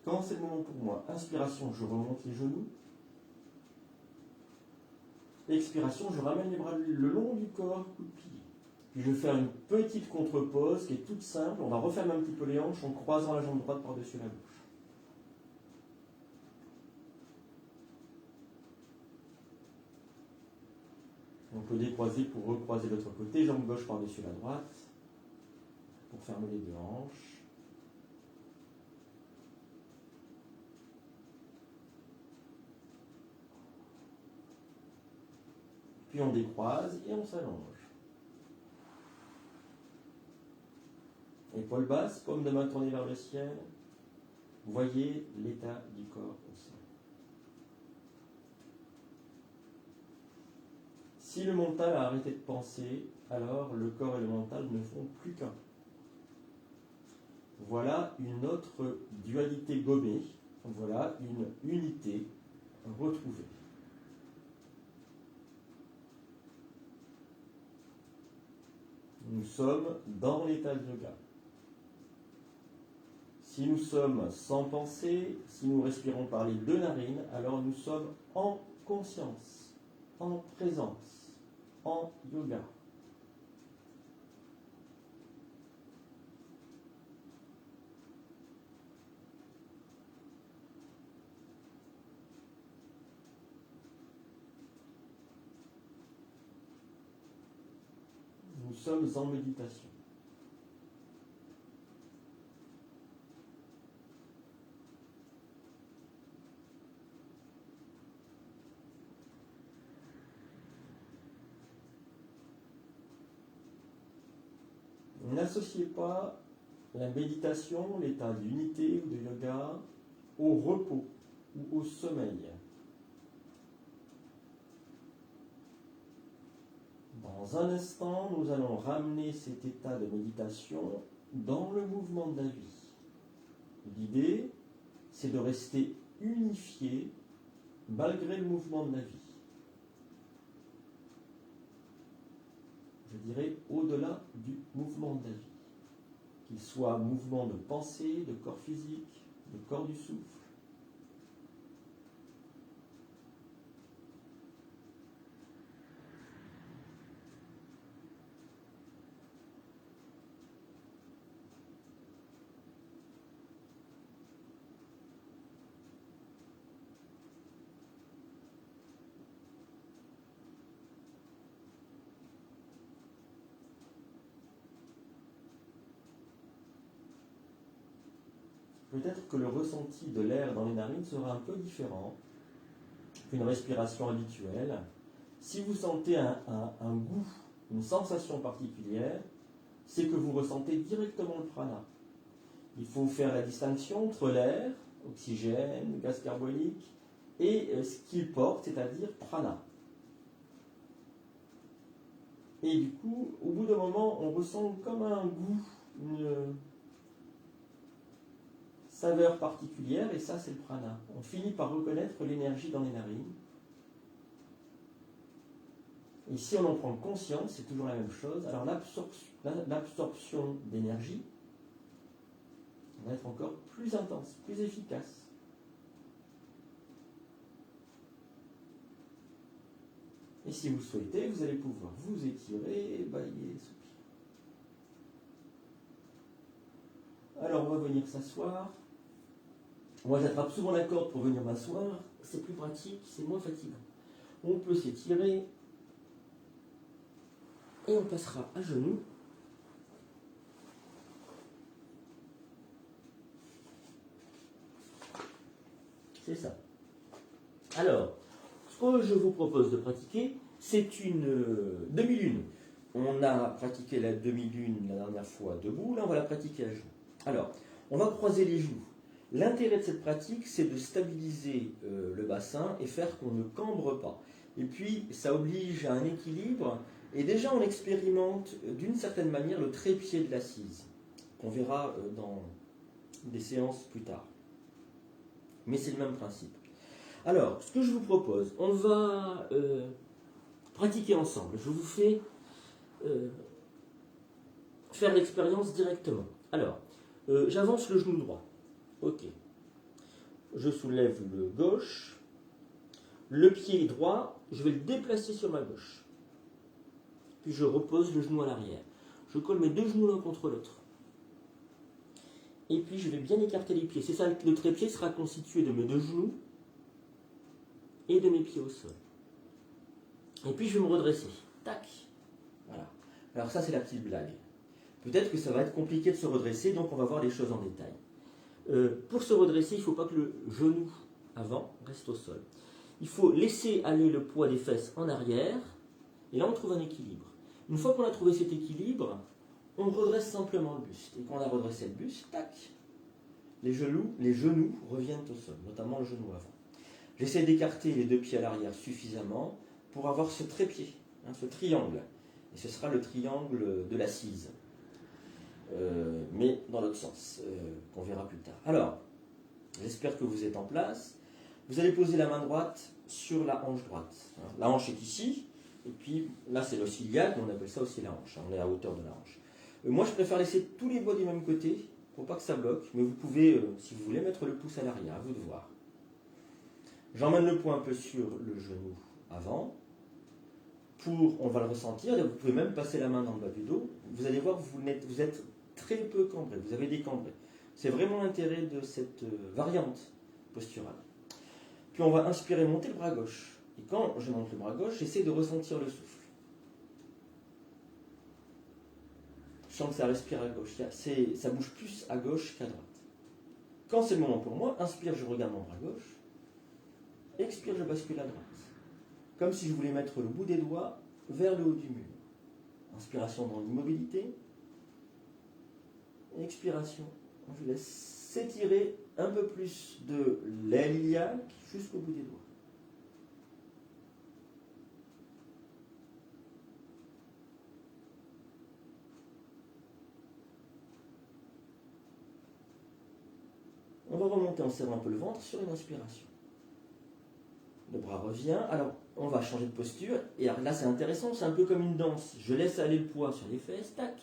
Quand c'est le moment pour moi, inspiration, je remonte les genoux. Expiration, je ramène les bras le long du corps, coup de pied. Puis je vais faire une petite contre-pause qui est toute simple. On va refermer un petit peu les hanches en croisant la jambe droite par-dessus la gauche. On peut décroiser pour recroiser l'autre côté, jambe gauche par-dessus la droite, pour fermer les deux hanches. Puis on décroise et on s'allonge. Épaules basses, paume de main tournée vers le ciel. Voyez l'état du corps au sol. Si le mental a arrêté de penser, alors le corps et le mental ne font plus qu'un. Voilà une autre dualité gommée. Voilà une unité retrouvée. Nous sommes dans l'état de yoga. Si nous sommes sans pensée, si nous respirons par les deux narines, alors nous sommes en conscience, en présence, en yoga. Nous sommes en méditation. N'associez pas la méditation, l'état d'unité ou de yoga, au repos ou au sommeil. Dans un instant, nous allons ramener cet état de méditation dans le mouvement de la vie. L'idée, c'est de rester unifié malgré le mouvement de la vie. Je dirais au-delà du mouvement de la vie. Qu'il soit mouvement de pensée, de corps physique, de corps du souffle. peut-être que le ressenti de l'air dans les narines sera un peu différent qu'une respiration habituelle. Si vous sentez un goût, une sensation particulière, c'est que vous ressentez directement le prana. Il faut faire la distinction entre l'air, oxygène, gaz carbonique, et ce qu'il porte, c'est-à-dire prana. Et du coup, au bout d'un moment, on ressent comme un goût, une saveur particulière, et ça, c'est le prana. On finit par reconnaître l'énergie dans les narines. Et si on en prend conscience, c'est toujours la même chose. Alors l'absorption d'énergie va être encore plus intense, plus efficace. Et si vous souhaitez, vous allez pouvoir vous étirer et balayer les soupirs. Alors on va venir s'asseoir. Moi j'attrape souvent la corde pour venir m'asseoir. C'est plus pratique, c'est moins fatigant. On peut s'étirer. Et on passera à genoux. C'est ça. Alors, ce que je vous propose de pratiquer, c'est une demi-lune. On a pratiqué la demi-lune la dernière fois debout, là on va la pratiquer à genoux. Alors, on va croiser les genoux. L'intérêt de cette pratique, c'est de stabiliser le bassin et faire qu'on ne cambre pas. Et puis, ça oblige à un équilibre. Et déjà, on expérimente d'une certaine manière le trépied de l'assise, qu'on verra dans des séances plus tard. Mais c'est le même principe. Alors, ce que je vous propose, on va pratiquer ensemble. Je vous fais faire l'expérience directement. Alors, j'avance le genou droit. Ok. Je soulève le gauche. Le pied droit, je vais le déplacer sur ma gauche. Puis je repose le genou à l'arrière. Je colle mes deux genoux l'un contre l'autre. Et puis je vais bien écarter les pieds. C'est ça, le trépied sera constitué de mes deux genoux et de mes pieds au sol. Et puis je vais me redresser. Tac. Voilà. Alors ça c'est la petite blague. Peut-être que ça va être compliqué de se redresser, donc on va voir les choses en détail. Pour se redresser, il ne faut pas que le genou avant reste au sol. Il faut laisser aller le poids des fesses en arrière. Et là, on trouve un équilibre. Une fois qu'on a trouvé cet équilibre, on redresse simplement le buste. Et quand on a redressé le buste, tac, les genoux reviennent au sol, notamment le genou avant. J'essaie d'écarter les deux pieds à l'arrière suffisamment pour avoir ce trépied, ce triangle. Et ce sera le triangle de l'assise. Mais dans l'autre sens, qu'on verra plus tard. Alors, j'espère que vous êtes en place. Vous allez poser la main droite sur la hanche droite. La hanche est ici. Et puis là, c'est l'os iliaque, mais on appelle ça aussi la hanche. On est à hauteur de la hanche. Moi, je préfère laisser tous les doigts du même côté pour pas que ça bloque. Mais vous pouvez, si vous voulez, mettre le pouce à l'arrière. À vous de voir. J'emmène le poing un peu sur le genou avant. On va le ressentir. Vous pouvez même passer la main dans le bas du dos. Vous allez voir, vous êtes très peu cambré. Vous avez décambré. C'est vraiment l'intérêt de cette variante posturale. Puis on va inspirer, monter le bras gauche. Et quand je monte le bras gauche, j'essaie de ressentir le souffle. Je sens que ça respire à gauche. Ça bouge plus à gauche qu'à droite. Quand c'est le moment pour moi, inspire, je regarde mon bras gauche. Expire, je bascule à droite. Comme si je voulais mettre le bout des doigts vers le haut du mur. Inspiration dans l'immobilité. Expiration. Je laisse s'étirer un peu plus de l'aile iliaque jusqu'au bout des doigts. On va remonter en serrant un peu le ventre sur une inspiration. Le bras revient. Alors, on va changer de posture. Et là, c'est intéressant, c'est un peu comme une danse. Je laisse aller le poids sur les fesses, tac.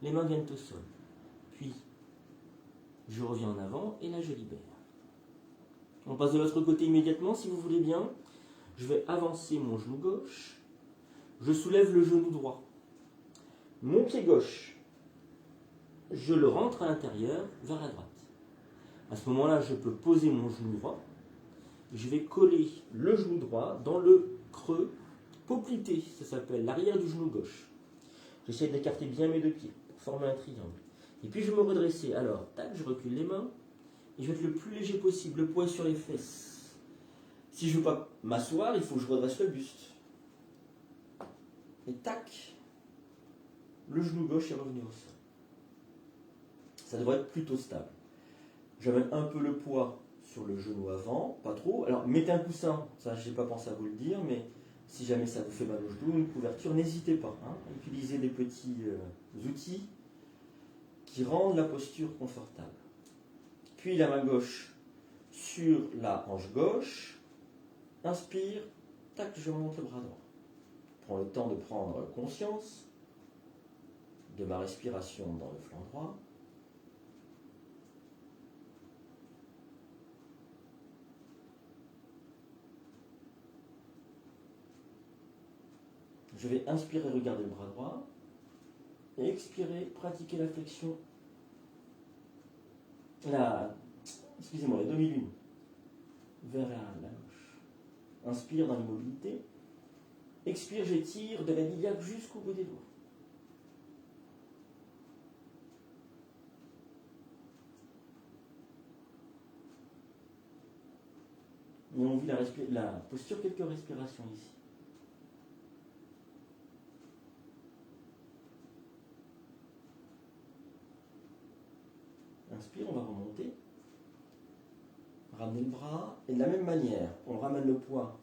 Les mains viennent au sol. Puis, je reviens en avant et là, je libère. On passe de l'autre côté immédiatement, si vous voulez bien. Je vais avancer mon genou gauche. Je soulève le genou droit. Mon pied gauche, je le rentre à l'intérieur vers la droite. À ce moment-là, je peux poser mon genou droit. Je vais coller le genou droit dans le creux poplité, ça s'appelle l'arrière du genou gauche. J'essaie d'écarter bien mes deux pieds pour former un triangle. Et puis je vais me redresser. Alors, tac, je recule les mains. Et je vais être le plus léger possible, le poids sur les fesses. Si je ne veux pas m'asseoir, il faut que je redresse le buste. Et tac, le genou gauche est revenu au sol. Ça devrait être plutôt stable. J'amène un peu le poids sur le genou avant, pas trop. Alors mettez un coussin, ça je n'ai pas pensé à vous le dire, mais si jamais ça vous fait mal au genou, une couverture, n'hésitez pas. Utilisez des petits outils qui rendent la posture confortable. Puis la main gauche sur la hanche gauche. Inspire, tac, je monte le bras droit. Prends le temps de prendre conscience de ma respiration dans le flanc droit. Je vais inspirer, regarder le bras droit. Et expirer, pratiquer la flexion. Excusez-moi, la demi-lune. Vers la gauche. Inspire dans l'immobilité. Expire, j'étire de la iliaque jusqu'au bout des doigts. Et on vit la posture, quelques respirations ici. Inspire, on va remonter. Ramener le bras. Et de la même manière, on ramène le poids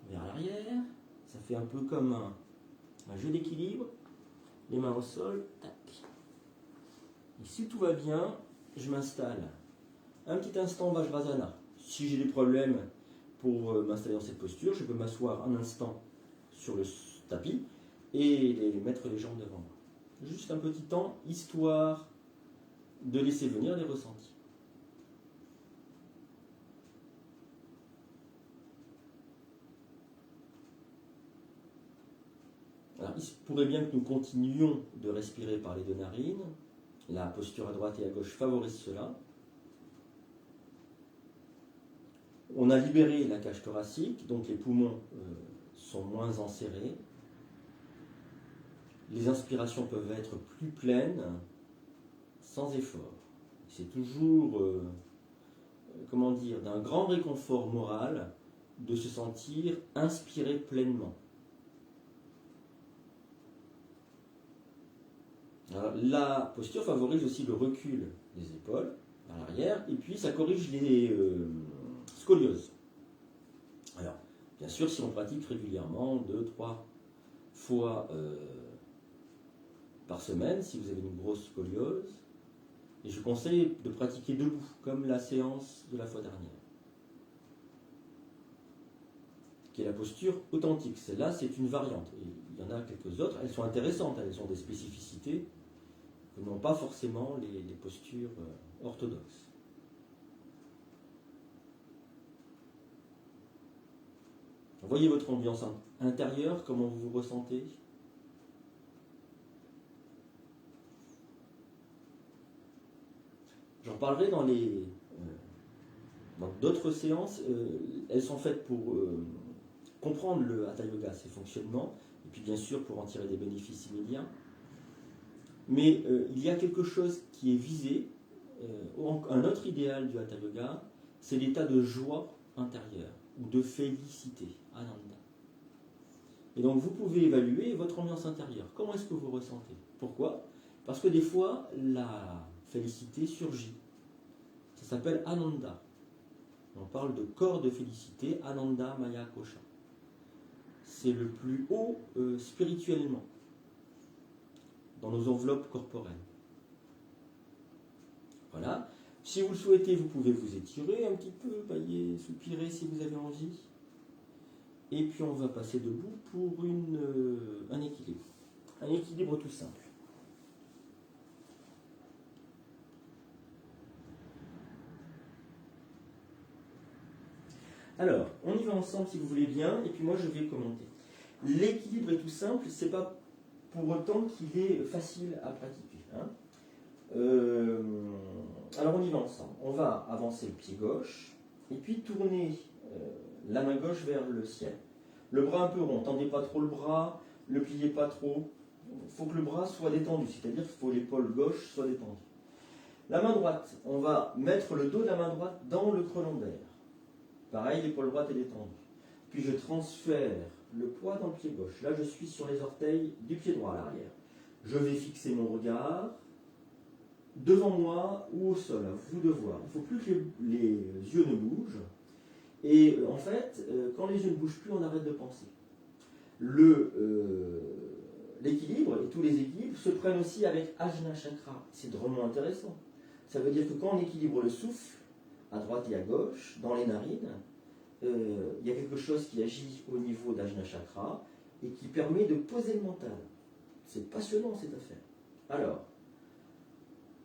vers l'arrière. Ça fait un peu comme un jeu d'équilibre. Les mains au sol. Tac. Et si tout va bien, je m'installe. Un petit instant Vajrasana. Si j'ai des problèmes pour m'installer dans cette posture, je peux m'asseoir un instant sur le tapis et mettre les jambes devant moi. Juste un petit temps, histoire de laisser venir les ressentis. Alors, il se pourrait bien que nous continuions de respirer par les deux narines. La posture à droite et à gauche favorise cela. On a libéré la cage thoracique, donc les poumons sont moins enserrés. Les inspirations peuvent être plus pleines, sans effort. C'est toujours, d'un grand réconfort moral de se sentir inspiré pleinement. Alors, la posture favorise aussi le recul des épaules à l'arrière, et puis ça corrige les scolioses. Alors, bien sûr, si on pratique régulièrement, 2-3 fois par semaine, si vous avez une grosse scoliose, et je conseille de pratiquer debout, comme la séance de la fois dernière, qui est la posture authentique. Celle-là, c'est une variante. Et il y en a quelques autres, elles sont intéressantes, elles ont des spécificités que n'ont pas forcément les postures orthodoxes. Voyez votre ambiance intérieure, comment vous vous ressentez. J'en parlerai dans d'autres séances. Elles sont faites pour comprendre le Hatha Yoga, ses fonctionnements, et puis bien sûr pour en tirer des bénéfices immédiats. Mais il y a quelque chose qui est visé, un autre idéal du Hatha Yoga, c'est l'état de joie intérieure, ou de félicité, Ananda. Et donc vous pouvez évaluer votre ambiance intérieure. Comment est-ce que vous ressentez? Pourquoi? Parce que des fois, la félicité surgit. Ça s'appelle Ananda. On parle de corps de félicité, Ananda Maya Kosha. C'est le plus haut spirituellement, dans nos enveloppes corporelles. Voilà. Si vous le souhaitez, vous pouvez vous étirer un petit peu, bailler, soupirer si vous avez envie. Et puis on va passer debout pour un équilibre. Un équilibre tout simple. Alors, on y va ensemble si vous voulez bien, et puis moi je vais commenter. L'équilibre est tout simple, c'est pas pour autant qu'il est facile à pratiquer. Alors on y va ensemble. On va avancer le pied gauche, et puis tourner la main gauche vers le ciel. Le bras un peu rond, tendez pas trop le bras, ne le pliez pas trop. Il faut que le bras soit détendu, c'est-à-dire qu'il faut que l'épaule gauche soit détendue. La main droite, on va mettre le dos de la main droite dans le creux lombaire. Pareil, l'épaule droite est détendue. Puis je transfère le poids dans le pied gauche. Là, je suis sur les orteils du pied droit à l'arrière. Je vais fixer mon regard devant moi ou au sol, à vous de voir. Il ne faut plus que les yeux ne bougent. Et en fait, quand les yeux ne bougent plus, on arrête de penser. L'équilibre et tous les équilibres se prennent aussi avec Ajna Chakra. C'est drôlement intéressant. Ça veut dire que quand on équilibre le souffle, à droite et à gauche, dans les narines, il y a quelque chose qui agit au niveau d'Ajna Chakra et qui permet de poser le mental. C'est passionnant cette affaire. Alors,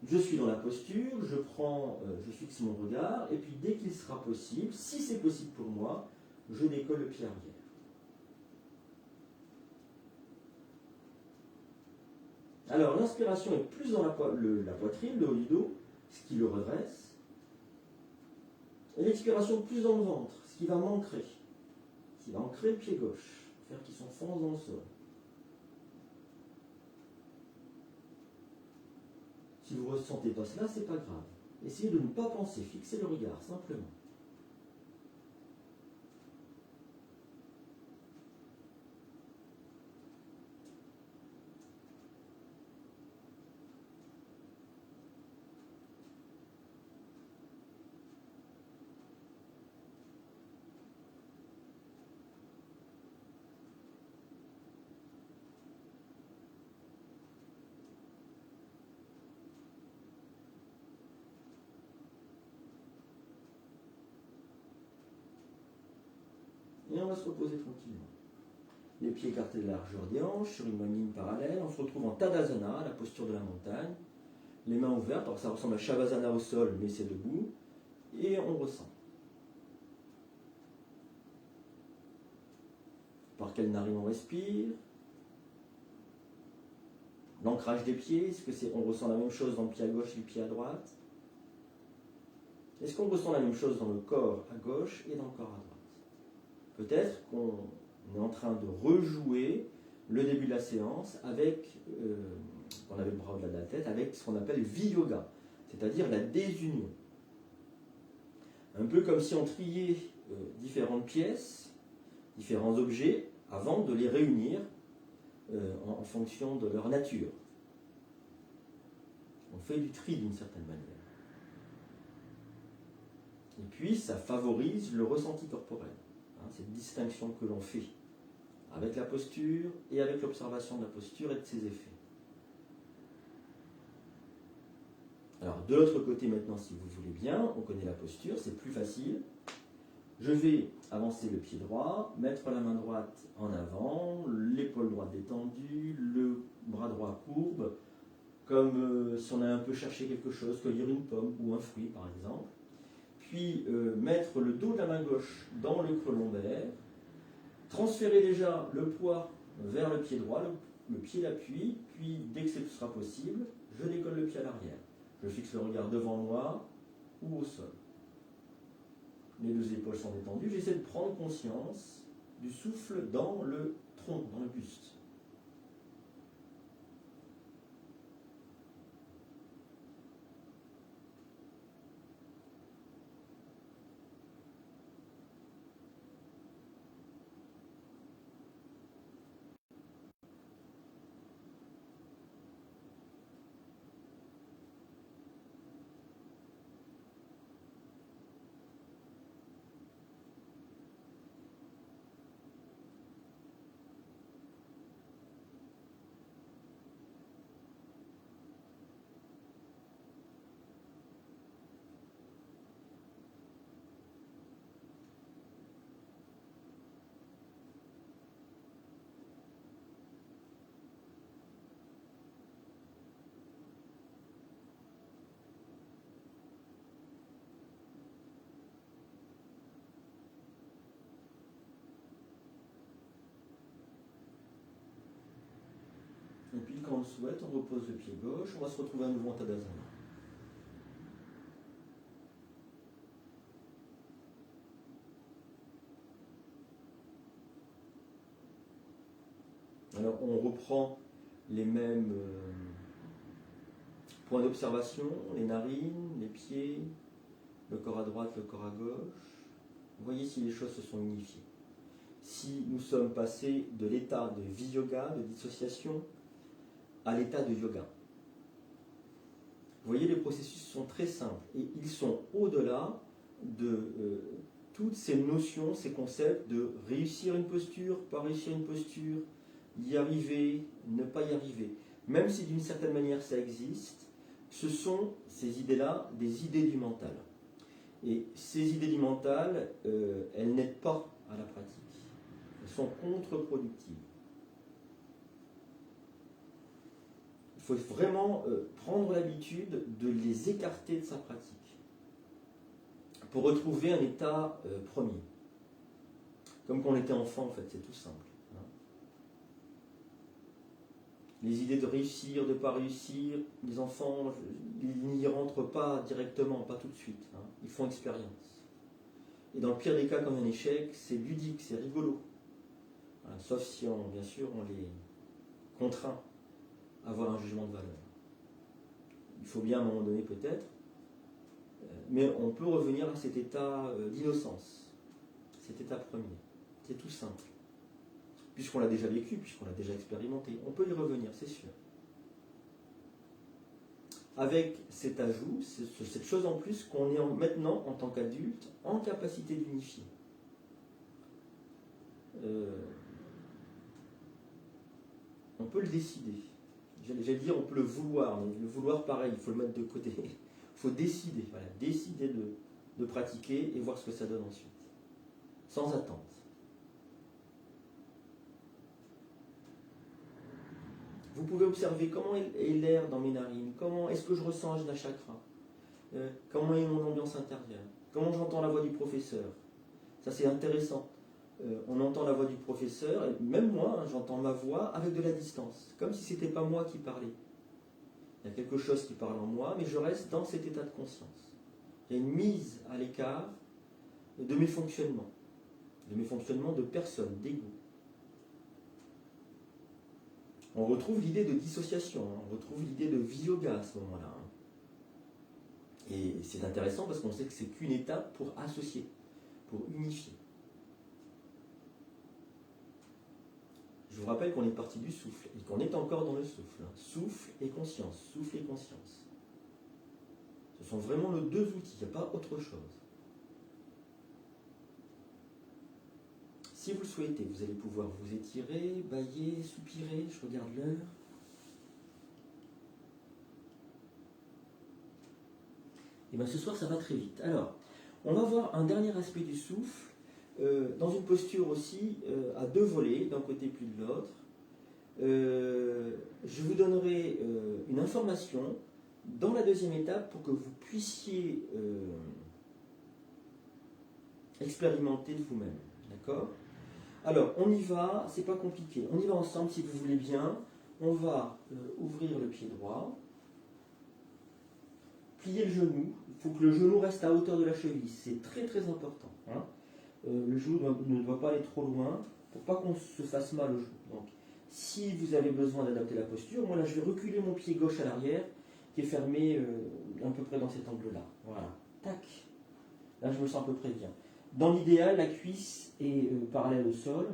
je suis dans la posture, je fixe mon regard, et puis dès qu'il sera possible, si c'est possible pour moi, je décolle le pied arrière. Alors, l'inspiration est plus dans la poitrine, le haut du dos, ce qui le redresse, et l'expiration plus dans le ventre, ce qui va m'ancrer, le pied gauche, faire qu'il s'enfonce dans le sol. Si vous ne ressentez pas cela, ce n'est pas grave. Essayez de ne pas penser, fixez le regard, simplement. Et on va se reposer tranquillement. Les pieds écartés de la largeur des hanches, sur une même ligne parallèle. On se retrouve en Tadasana, la posture de la montagne. Les mains ouvertes, alors ça ressemble à Shavasana au sol, mais c'est debout. Et on ressent. Par quelle narine on respire? L'ancrage des pieds, est-ce que on ressent la même chose dans le pied à gauche et le pied à droite? Est-ce qu'on ressent la même chose dans le corps à gauche et dans le corps à droite? Peut-être qu'on est en train de rejouer le début de la séance avec, on avait le bras au-delà de la tête, avec ce qu'on appelle Viyoga, c'est-à-dire la désunion. Un peu comme si on triait différentes pièces, différents objets, avant de les réunir en fonction de leur nature. On fait du tri d'une certaine manière. Et puis, ça favorise le ressenti corporel. Cette distinction que l'on fait avec la posture et avec l'observation de la posture et de ses effets. Alors, de l'autre côté maintenant, si vous voulez bien, on connaît la posture, c'est plus facile. Je vais avancer le pied droit, mettre la main droite en avant, l'épaule droite détendue, le bras droit courbe, comme si on a un peu cherché quelque chose, cueillir une pomme ou un fruit par exemple. Puis mettre le dos de la main gauche dans le creux lombaire, transférer déjà le poids vers le pied droit, le pied d'appui, puis dès que ce sera possible, je décolle le pied à l'arrière. Je fixe le regard devant moi ou au sol. Les deux épaules sont détendues, j'essaie de prendre conscience du souffle dans le tronc, dans le buste. Et puis quand on le souhaite, on repose le pied gauche, on va se retrouver à nouveau en Tadasana. Alors on reprend les mêmes Point d'observation, les narines, les pieds, le corps à droite, le corps à gauche. Voyez si les choses se sont unifiées. Si nous sommes passés de l'état de vi-yoga, de dissociation, à l'état de yoga. Vous voyez, les processus sont très simples et ils sont au-delà de toutes ces notions, ces concepts de réussir une posture, pas réussir une posture, y arriver, ne pas y arriver. Même si d'une certaine manière ça existe, ce sont ces idées-là des idées du mental. Et ces idées du mental, elles n'aident pas à la pratique. Elles sont contre-productives. Il faut vraiment prendre l'habitude de les écarter de sa pratique pour retrouver un état premier. Comme quand on était enfant, en fait, c'est tout simple. Hein. Les idées de réussir, de ne pas réussir, les enfants, ils n'y rentrent pas directement, pas tout de suite. Hein. Ils font expérience. Et dans le pire des cas, comme un échec, c'est ludique, c'est rigolo. Voilà, sauf si, bien sûr, on les contraint à avoir un jugement de valeur. Il faut bien à un moment donné peut-être, mais on peut revenir à cet état d'innocence, cet état premier. C'est tout simple. Puisqu'on l'a déjà vécu, puisqu'on l'a déjà expérimenté, on peut y revenir, c'est sûr. Avec cet ajout, cette chose en plus qu'on est maintenant, en tant qu'adulte, en capacité d'unifier. On peut le décider. J'allais dire, on peut le vouloir, mais le vouloir, pareil, il faut le mettre de côté. Il faut décider, voilà, décider de pratiquer et voir ce que ça donne ensuite. Sans attente. Vous pouvez observer comment est l'air dans mes narines, comment est-ce que je ressens Ajna Chakra, comment est mon ambiance intérieure, comment j'entends la voix du professeur. Ça c'est intéressant. On entend la voix du professeur, et même moi, hein, j'entends ma voix avec de la distance, comme si ce n'était pas moi qui parlais. Il y a quelque chose qui parle en moi, mais je reste dans cet état de conscience. Il y a une mise à l'écart de mes fonctionnements de personne, d'ego. On retrouve l'idée de dissociation, hein, on retrouve l'idée de vi-yoga à ce moment-là. Hein. Et c'est intéressant parce qu'on sait que c'est qu'une étape pour associer, pour unifier. Je vous rappelle qu'on est parti du souffle et qu'on est encore dans le souffle. Hein. Souffle et conscience, souffle et conscience. Ce sont vraiment les deux outils, il n'y a pas autre chose. Si vous le souhaitez, vous allez pouvoir vous étirer, bâiller, soupirer. Je regarde l'heure. Et bien ce soir, ça va très vite. Alors, on va voir un dernier aspect du souffle, dans une posture aussi à deux volets, d'un côté puis de l'autre. Je vous donnerai une information dans la deuxième étape pour que vous puissiez expérimenter de vous-même. D'accord ? Alors, on y va, c'est pas compliqué. On y va ensemble si vous voulez bien. On va ouvrir le pied droit, plier le genou. Il faut que le genou reste à hauteur de la cheville. C'est très très important. Hein. Le genou ne doit pas aller trop loin pour pas qu'on se fasse mal au genou. Donc, si vous avez besoin d'adapter la posture, moi là je vais reculer mon pied gauche à l'arrière qui est fermé à peu près dans cet angle-là. Voilà. Tac. Là je me sens à peu près bien. Dans l'idéal, la cuisse est parallèle au sol,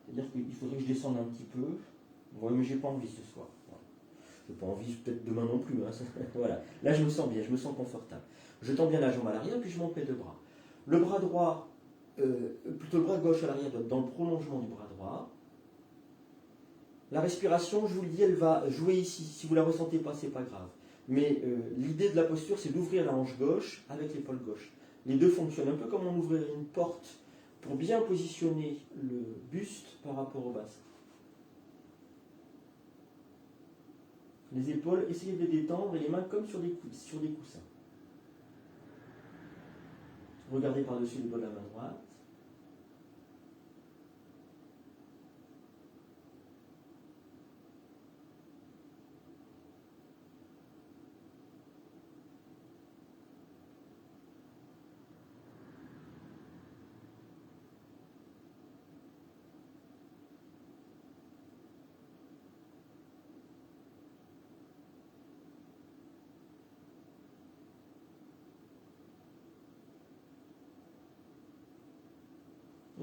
c'est-à-dire qu'il faudrait que je descende un petit peu. Ouais, mais j'ai pas envie ce soir. Voilà. Je n'ai pas envie, peut-être demain non plus. Hein. Voilà. Là, je me sens bien, je me sens confortable. Je tends bien la jambe à l'arrière, puis je monte mes deux bras. Le bras droit, plutôt le bras gauche à l'arrière, dans le prolongement du bras droit. La respiration, je vous le dis, elle va jouer ici. Si vous ne la ressentez pas, c'est pas grave. Mais l'idée de la posture, c'est d'ouvrir la hanche gauche avec l'épaule gauche. Les deux fonctionnent un peu comme on ouvrirait une porte pour bien positionner le buste par rapport au bassin. Les épaules, essayez de les détendre et les mains comme sur des coussins. Regardez par-dessus l'épaule de la main droite.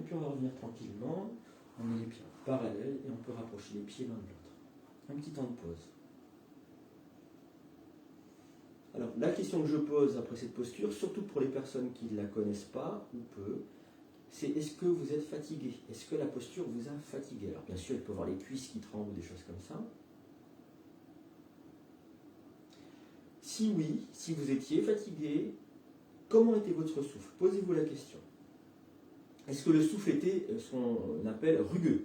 puis on va revenir tranquillement. On met les pieds parallèles et on peut rapprocher les pieds l'un de l'autre. Un petit temps de pause. Alors, la question que je pose après cette posture, surtout pour les personnes qui ne la connaissent pas ou peu, c'est est-ce que vous êtes fatigué? Est-ce que la posture vous a fatigué? Alors, bien sûr, il peut y avoir les cuisses qui tremblent ou des choses comme ça. Si oui, si vous étiez fatigué, comment était votre souffle? Posez-vous la question. Est-ce que le souffle était ce qu'on appelle rugueux?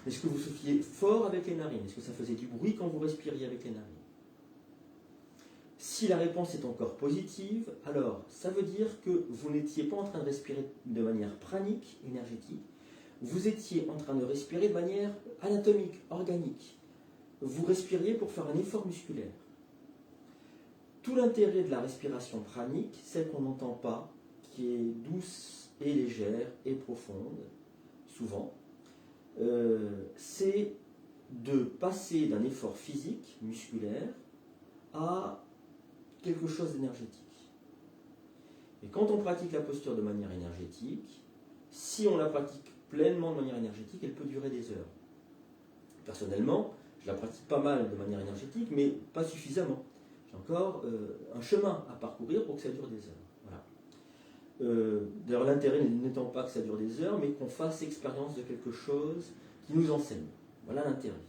Est-ce que vous souffliez fort avec les narines? Est-ce que ça faisait du bruit quand vous respiriez avec les narines? Si la réponse est encore positive, alors ça veut dire que vous n'étiez pas en train de respirer de manière pranique, énergétique, vous étiez en train de respirer de manière anatomique, organique. Vous respiriez pour faire un effort musculaire. Tout l'intérêt de la respiration pranique, celle qu'on n'entend pas, qui est douce et légère et profonde, souvent, c'est de passer d'un effort physique, musculaire, à quelque chose d'énergétique. Et quand on pratique la posture de manière énergétique, si on la pratique pleinement de manière énergétique, elle peut durer des heures. Personnellement, je la pratique pas mal de manière énergétique, mais pas suffisamment. J'ai encore un chemin à parcourir pour que ça dure des heures. Voilà. D'ailleurs, l'intérêt n'étant pas que ça dure des heures, mais qu'on fasse expérience de quelque chose qui nous enseigne. Voilà l'intérêt.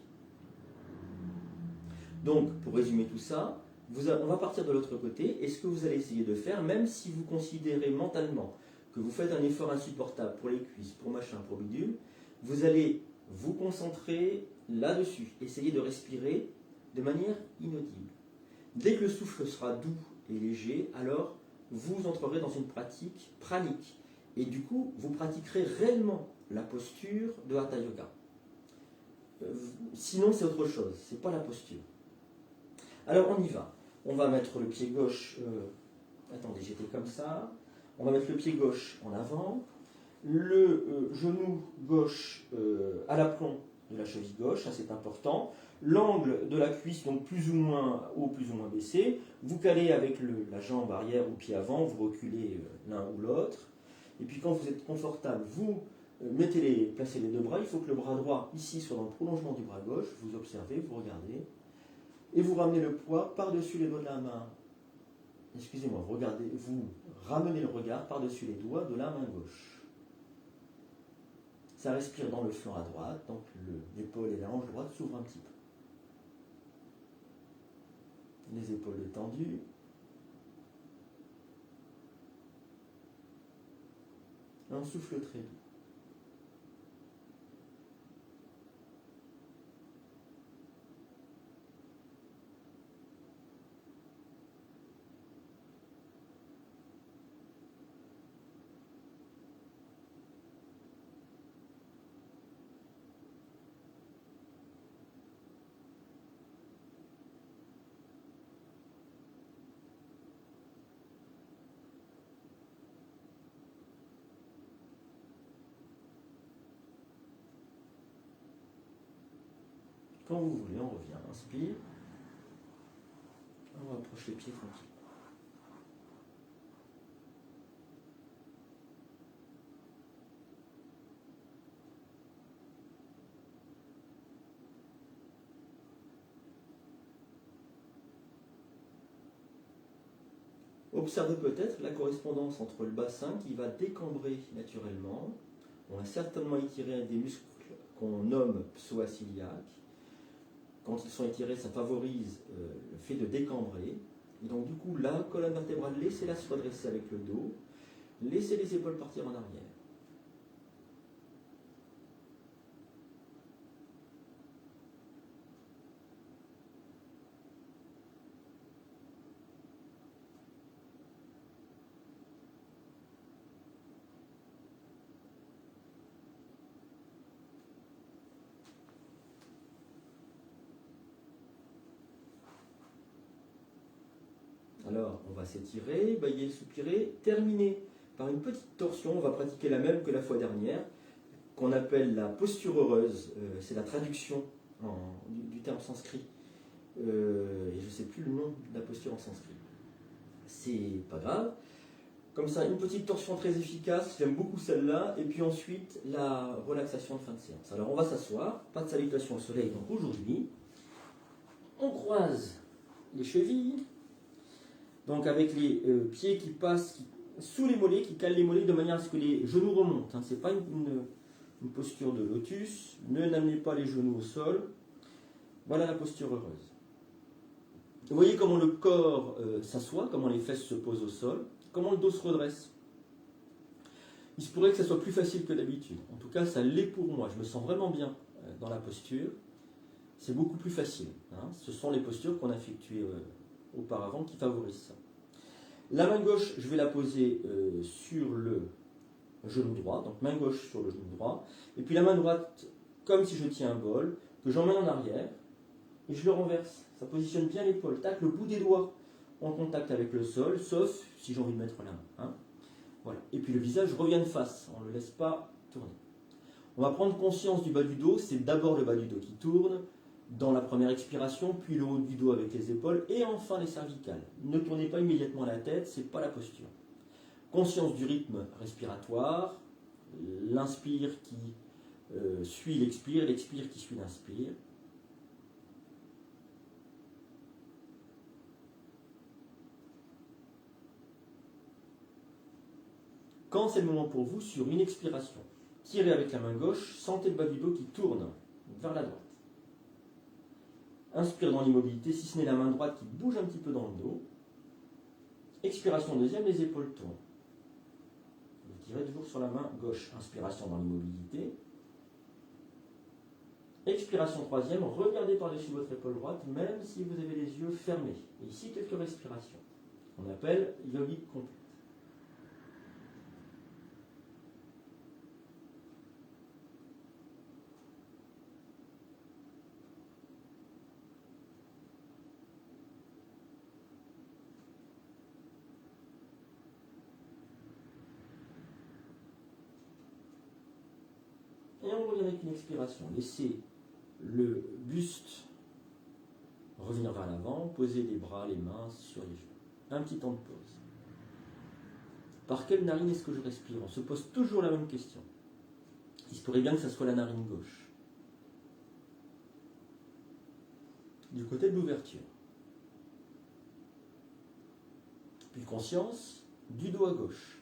Donc, pour résumer tout ça, on va partir de l'autre côté, et ce que vous allez essayer de faire, même si vous considérez mentalement que vous faites un effort insupportable pour les cuisses, pour machin, pour bidule, vous allez vous concentrer là-dessus, essayer de respirer de manière inaudible. Dès que le souffle sera doux et léger, alors vous entrerez dans une pratique pranique, et du coup, vous pratiquerez réellement la posture de Hatha Yoga. Sinon, c'est autre chose, c'est pas la posture. Alors, on y va. On va mettre le pied gauche, attendez, j'étais comme ça. On va mettre le pied gauche en avant, le genou gauche à l'aplomb de la cheville gauche, ça c'est important. L'angle de la cuisse, donc plus ou moins haut, plus ou moins baissé. Vous calez avec la jambe arrière ou pied avant, vous reculez l'un ou l'autre. Et puis quand vous êtes confortable, vous placez les deux bras. Il faut que le bras droit, ici, soit dans le prolongement du bras gauche. Vous observez, vous regardez. Et vous ramenez le poids par-dessus les doigts de la main. Excusez-moi, vous ramenez le regard par-dessus les doigts de la main gauche. Ça respire dans le flanc à droite, donc l'épaule et la hanche droite s'ouvrent un petit peu. Les épaules détendues. Un souffle très doux. Quand vous voulez, on revient. Inspire. On rapproche les pieds tranquilles. Observez peut-être la correspondance entre le bassin qui va décambrer naturellement. On a certainement étiré des muscles qu'on nomme psoas-iliaques. Quand ils sont étirés, ça favorise le fait de décambrer. Et donc du coup, la colonne vertébrale, laissez-la se redresser avec le dos. Laissez les épaules partir en arrière. Alors, on va s'étirer, bailler, soupirer, terminer par une petite torsion. On va pratiquer la même que la fois dernière, qu'on appelle la posture heureuse. C'est la traduction du terme sanskrit. Et je ne sais plus le nom de la posture en sanskrit. C'est pas grave. Comme ça, une petite torsion très efficace, j'aime beaucoup celle-là. Et puis ensuite, la relaxation de fin de séance. Alors on va s'asseoir, pas de salutation au soleil. Donc aujourd'hui, on croise les chevilles. Donc avec les pieds qui passent sous les mollets, qui calent les mollets de manière à ce que les genoux remontent. Ce n'est pas une posture de lotus. Ne n'amenez pas les genoux au sol. Voilà la posture heureuse. Vous voyez comment le corps s'assoit, comment les fesses se posent au sol, comment le dos se redresse. Il se pourrait que ça soit plus facile que d'habitude. En tout cas, ça l'est pour moi. Je me sens vraiment bien dans la posture. C'est beaucoup plus facile. Ce sont les postures qu'on a effectuées auparavant qui favorisent ça. La main gauche, je vais la poser sur le genou droit. Donc main gauche sur le genou droit. Et puis la main droite, comme si je tiens un bol, que j'emmène en arrière. Et je le renverse. Ça positionne bien l'épaule. Tac, le bout des doigts en contact avec le sol, sauf si j'ai envie de mettre la main. Voilà. Et puis le visage revient de face. On ne le laisse pas tourner. On va prendre conscience du bas du dos. C'est d'abord le bas du dos qui tourne dans la première expiration, puis le haut du dos avec les épaules, et enfin les cervicales. Ne tournez pas immédiatement la tête, ce n'est pas la posture. Conscience du rythme respiratoire. L'inspire qui suit l'expire, l'expire qui suit l'inspire. Quand c'est le moment pour vous, sur une expiration, tirez avec la main gauche, sentez le bas du dos qui tourne vers la droite. Inspire dans l'immobilité, si ce n'est la main droite qui bouge un petit peu dans le dos. Expiration deuxième, les épaules tournent. Vous tirez toujours sur la main gauche. Inspiration dans l'immobilité. Expiration troisième, regardez par-dessus votre épaule droite, même si vous avez les yeux fermés. Et ici, quelques respirations. On appelle yogique complet. Et on revient avec une expiration. Laissez le buste revenir vers l'avant, posez les bras, les mains sur les genoux. Un petit temps de pause. Par quelle narine est-ce que je respire? On se pose toujours la même question. Il se pourrait bien que ce soit la narine gauche. Du côté de l'ouverture. Puis conscience du dos à gauche.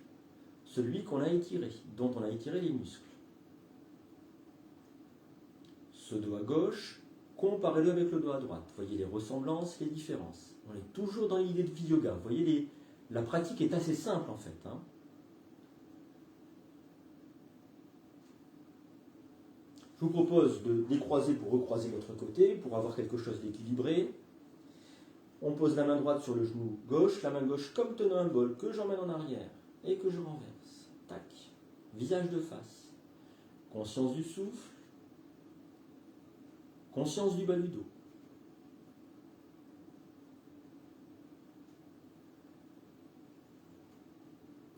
Celui qu'on a étiré, dont on a étiré les muscles. Ce dos à gauche, comparez-le avec le dos à droite. Voyez les ressemblances, les différences. On est toujours dans l'idée de Viyoga. Vous voyez, la pratique est assez simple en fait. Je vous propose de décroiser pour recroiser l'autre côté, pour avoir quelque chose d'équilibré. On pose la main droite sur le genou gauche, la main gauche comme tenant un bol, que j'emmène en arrière et que je renverse. Tac. Visage de face. Conscience du souffle. Conscience du bas du dos.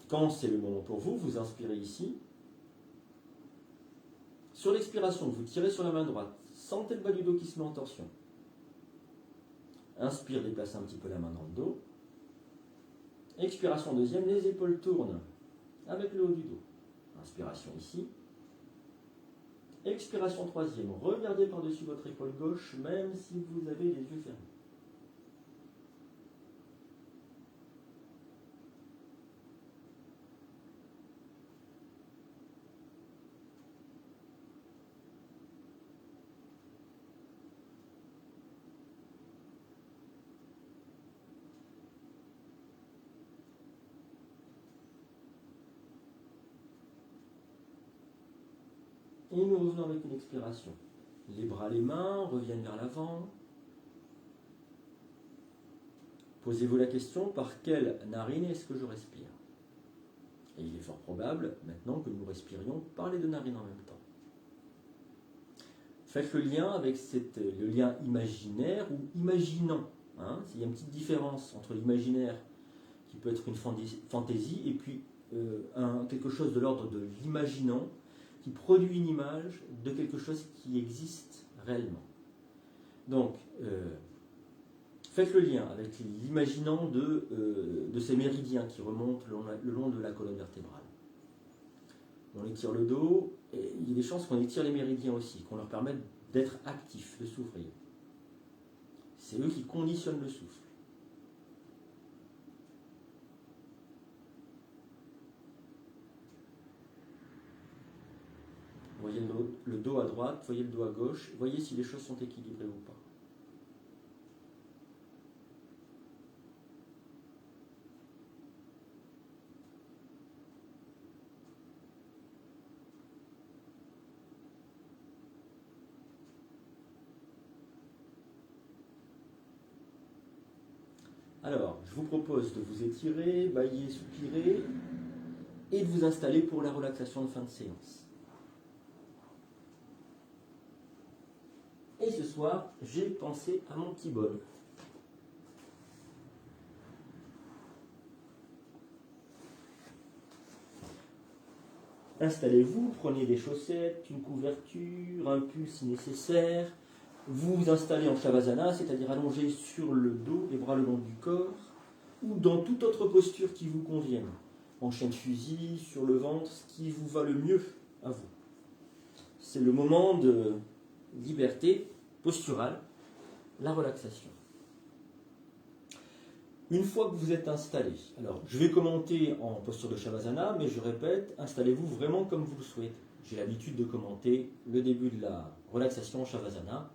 Quand c'est le moment pour vous, vous inspirez ici. Sur l'expiration, vous tirez sur la main droite. Sentez le bas du dos qui se met en torsion. Inspire, déplacez un petit peu la main dans le dos. Expiration deuxième, les épaules tournent avec le haut du dos. Inspiration ici. Expiration troisième, regardez par-dessus votre épaule gauche, même si vous avez les yeux fermés. Et nous revenons avec une expiration. Les bras, les mains reviennent vers l'avant. Posez-vous la question, par quelle narine est-ce que je respire? Et il est fort probable, maintenant, que nous respirions par les deux narines en même temps. Faites le lien avec le lien imaginaire ou imaginant. Il y a une petite différence entre l'imaginaire, qui peut être une fantaisie, et puis quelque chose de l'ordre de l'imaginant, qui produit une image de quelque chose qui existe réellement. Donc, Faites le lien avec l'imaginant de ces méridiens qui remontent le long de la colonne vertébrale. On étire le dos, et il y a des chances qu'on étire les méridiens aussi, qu'on leur permette d'être actifs, de s'ouvrir. C'est eux qui conditionnent le souffle. Voyez le dos à droite, voyez le dos à gauche, voyez si les choses sont équilibrées ou pas. Alors, je vous propose de vous étirer, bâiller, soupirer et de vous installer pour la relaxation de fin de séance. Et ce soir, j'ai pensé à mon petit bol. Installez-vous, prenez des chaussettes, une couverture, un pull si nécessaire. Vous vous installez en Shavasana, c'est-à-dire allongé sur le dos, les bras le long du corps, ou dans toute autre posture qui vous convienne. En chien de fusil, sur le ventre, ce qui vous va le mieux à vous. C'est le moment de liberté posturale, la relaxation. Une fois que vous êtes installé, alors je vais commenter en posture de Shavasana, mais je répète, installez-vous vraiment comme vous le souhaitez. J'ai l'habitude de commenter le début de la relaxation en Shavasana.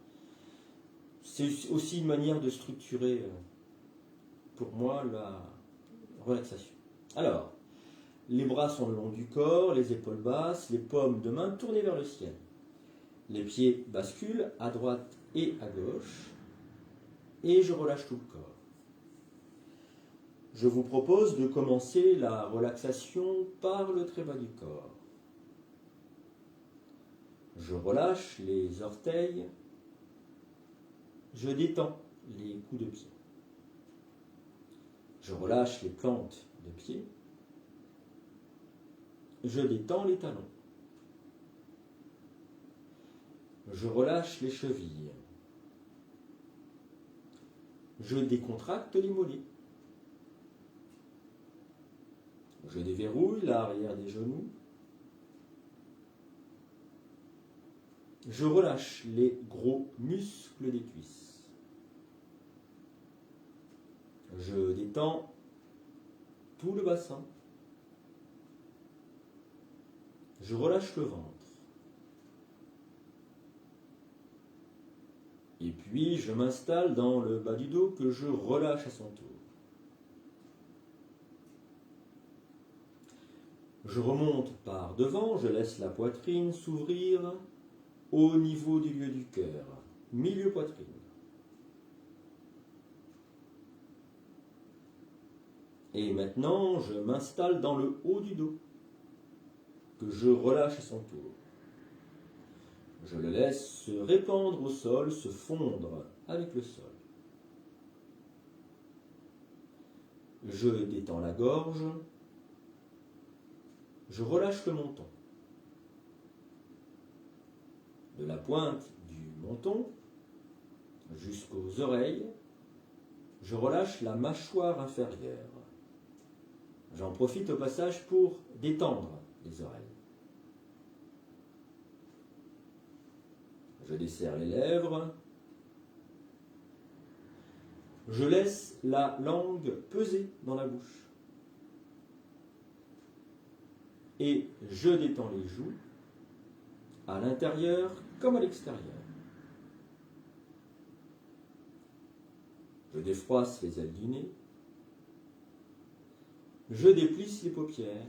C'est aussi une manière de structurer, pour moi, la relaxation. Alors, les bras sont le long du corps, les épaules basses, les paumes de main tournées vers le ciel. Les pieds basculent à droite et à gauche, et je relâche tout le corps. Je vous propose de commencer la relaxation par le très bas du corps. Je relâche les orteils, je détends les coups de pied. Je relâche les plantes de pied, je détends les talons. Je relâche les chevilles. Je décontracte les mollets. Je déverrouille l'arrière des genoux. Je relâche les gros muscles des cuisses. Je détends tout le bassin. Je relâche le ventre. Et puis je m'installe dans le bas du dos que je relâche à son tour. Je remonte par devant, je laisse la poitrine s'ouvrir au niveau du lieu du cœur, milieu poitrine. Et maintenant, je m'installe dans le haut du dos, que je relâche à son tour. Je le laisse se répandre au sol, se fondre avec le sol. Je détends la gorge. Je relâche le menton. De la pointe du menton jusqu'aux oreilles, je relâche la mâchoire inférieure. J'en profite au passage pour détendre les oreilles. Je desserre les lèvres. Je laisse la langue peser dans la bouche. Et je détends les joues, à l'intérieur comme à l'extérieur. Je défroisse les ailes du nez. Je déplisse les paupières.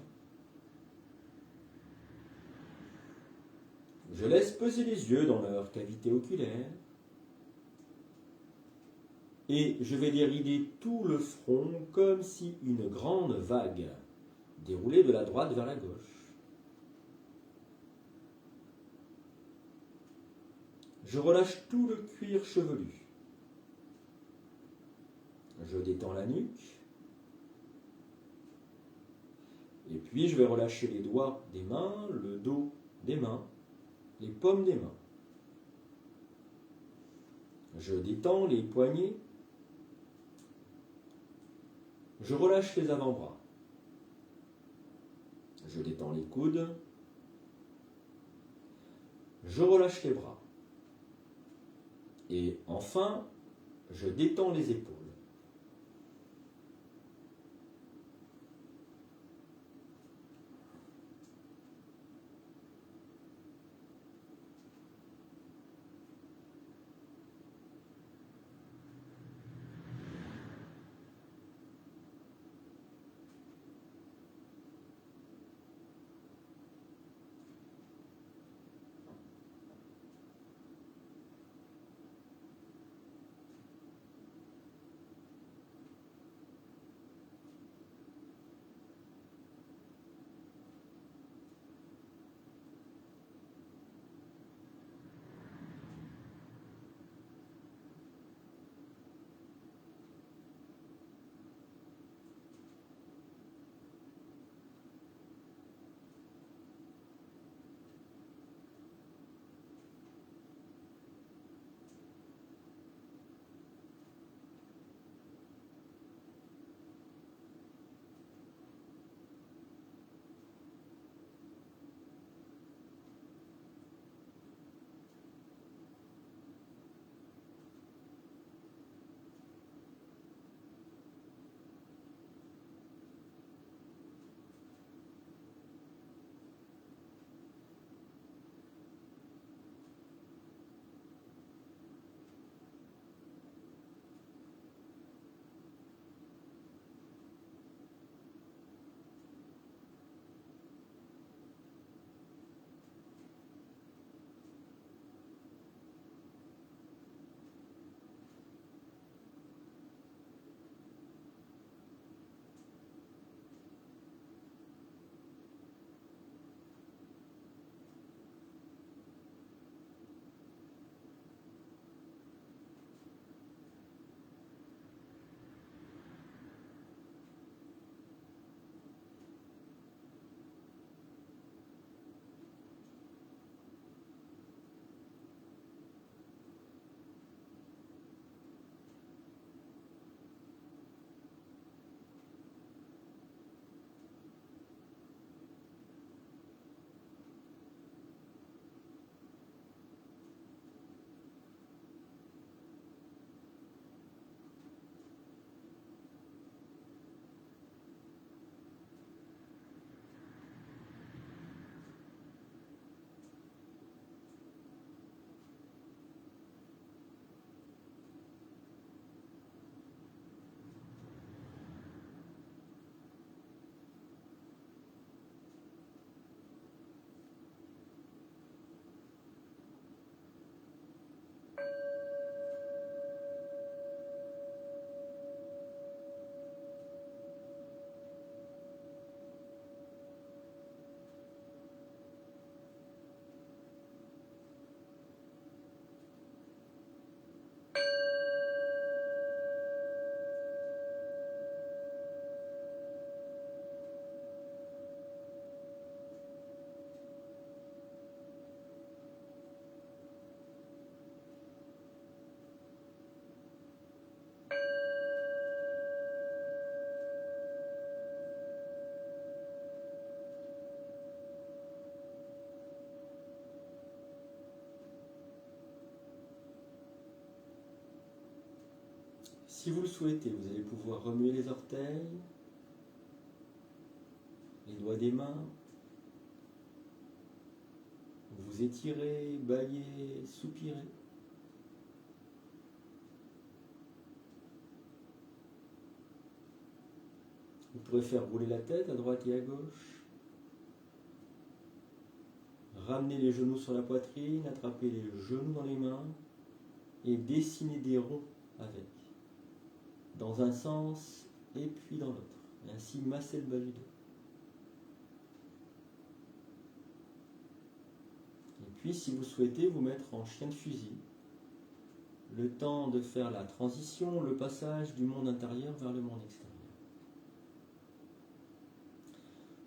Je laisse peser les yeux dans leur cavité oculaire. Et je vais dérider tout le front comme si une grande vague déroulait de la droite vers la gauche. Je relâche tout le cuir chevelu. Je détends la nuque. Et puis je vais relâcher les doigts des mains, le dos des mains, les paumes des mains. Je détends les poignets. Je relâche les avant-bras. Je détends les coudes. Je relâche les bras. Et enfin, je détends les épaules. Si vous le souhaitez, vous allez pouvoir remuer les orteils, les doigts des mains, vous étirez, bâillez, soupirez. Vous pourrez faire rouler la tête à droite et à gauche. Ramener les genoux sur la poitrine, attraper les genoux dans les mains et dessiner des ronds avec. Dans un sens et puis dans l'autre. Et ainsi masser le bas du dos. Et puis si vous souhaitez vous mettre en chien de fusil, le temps de faire la transition, le passage du monde intérieur vers le monde extérieur.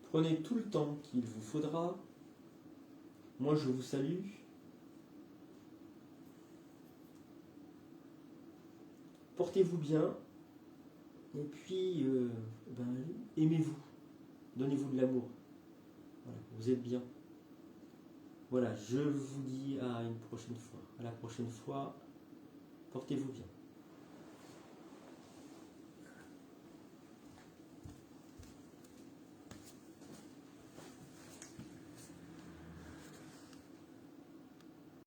Prenez tout le temps qu'il vous faudra. Moi je vous salue. Portez-vous bien. Et puis, aimez-vous, donnez-vous de l'amour. Voilà, vous êtes bien. Voilà, je vous dis à une prochaine fois. À la prochaine fois, portez-vous bien.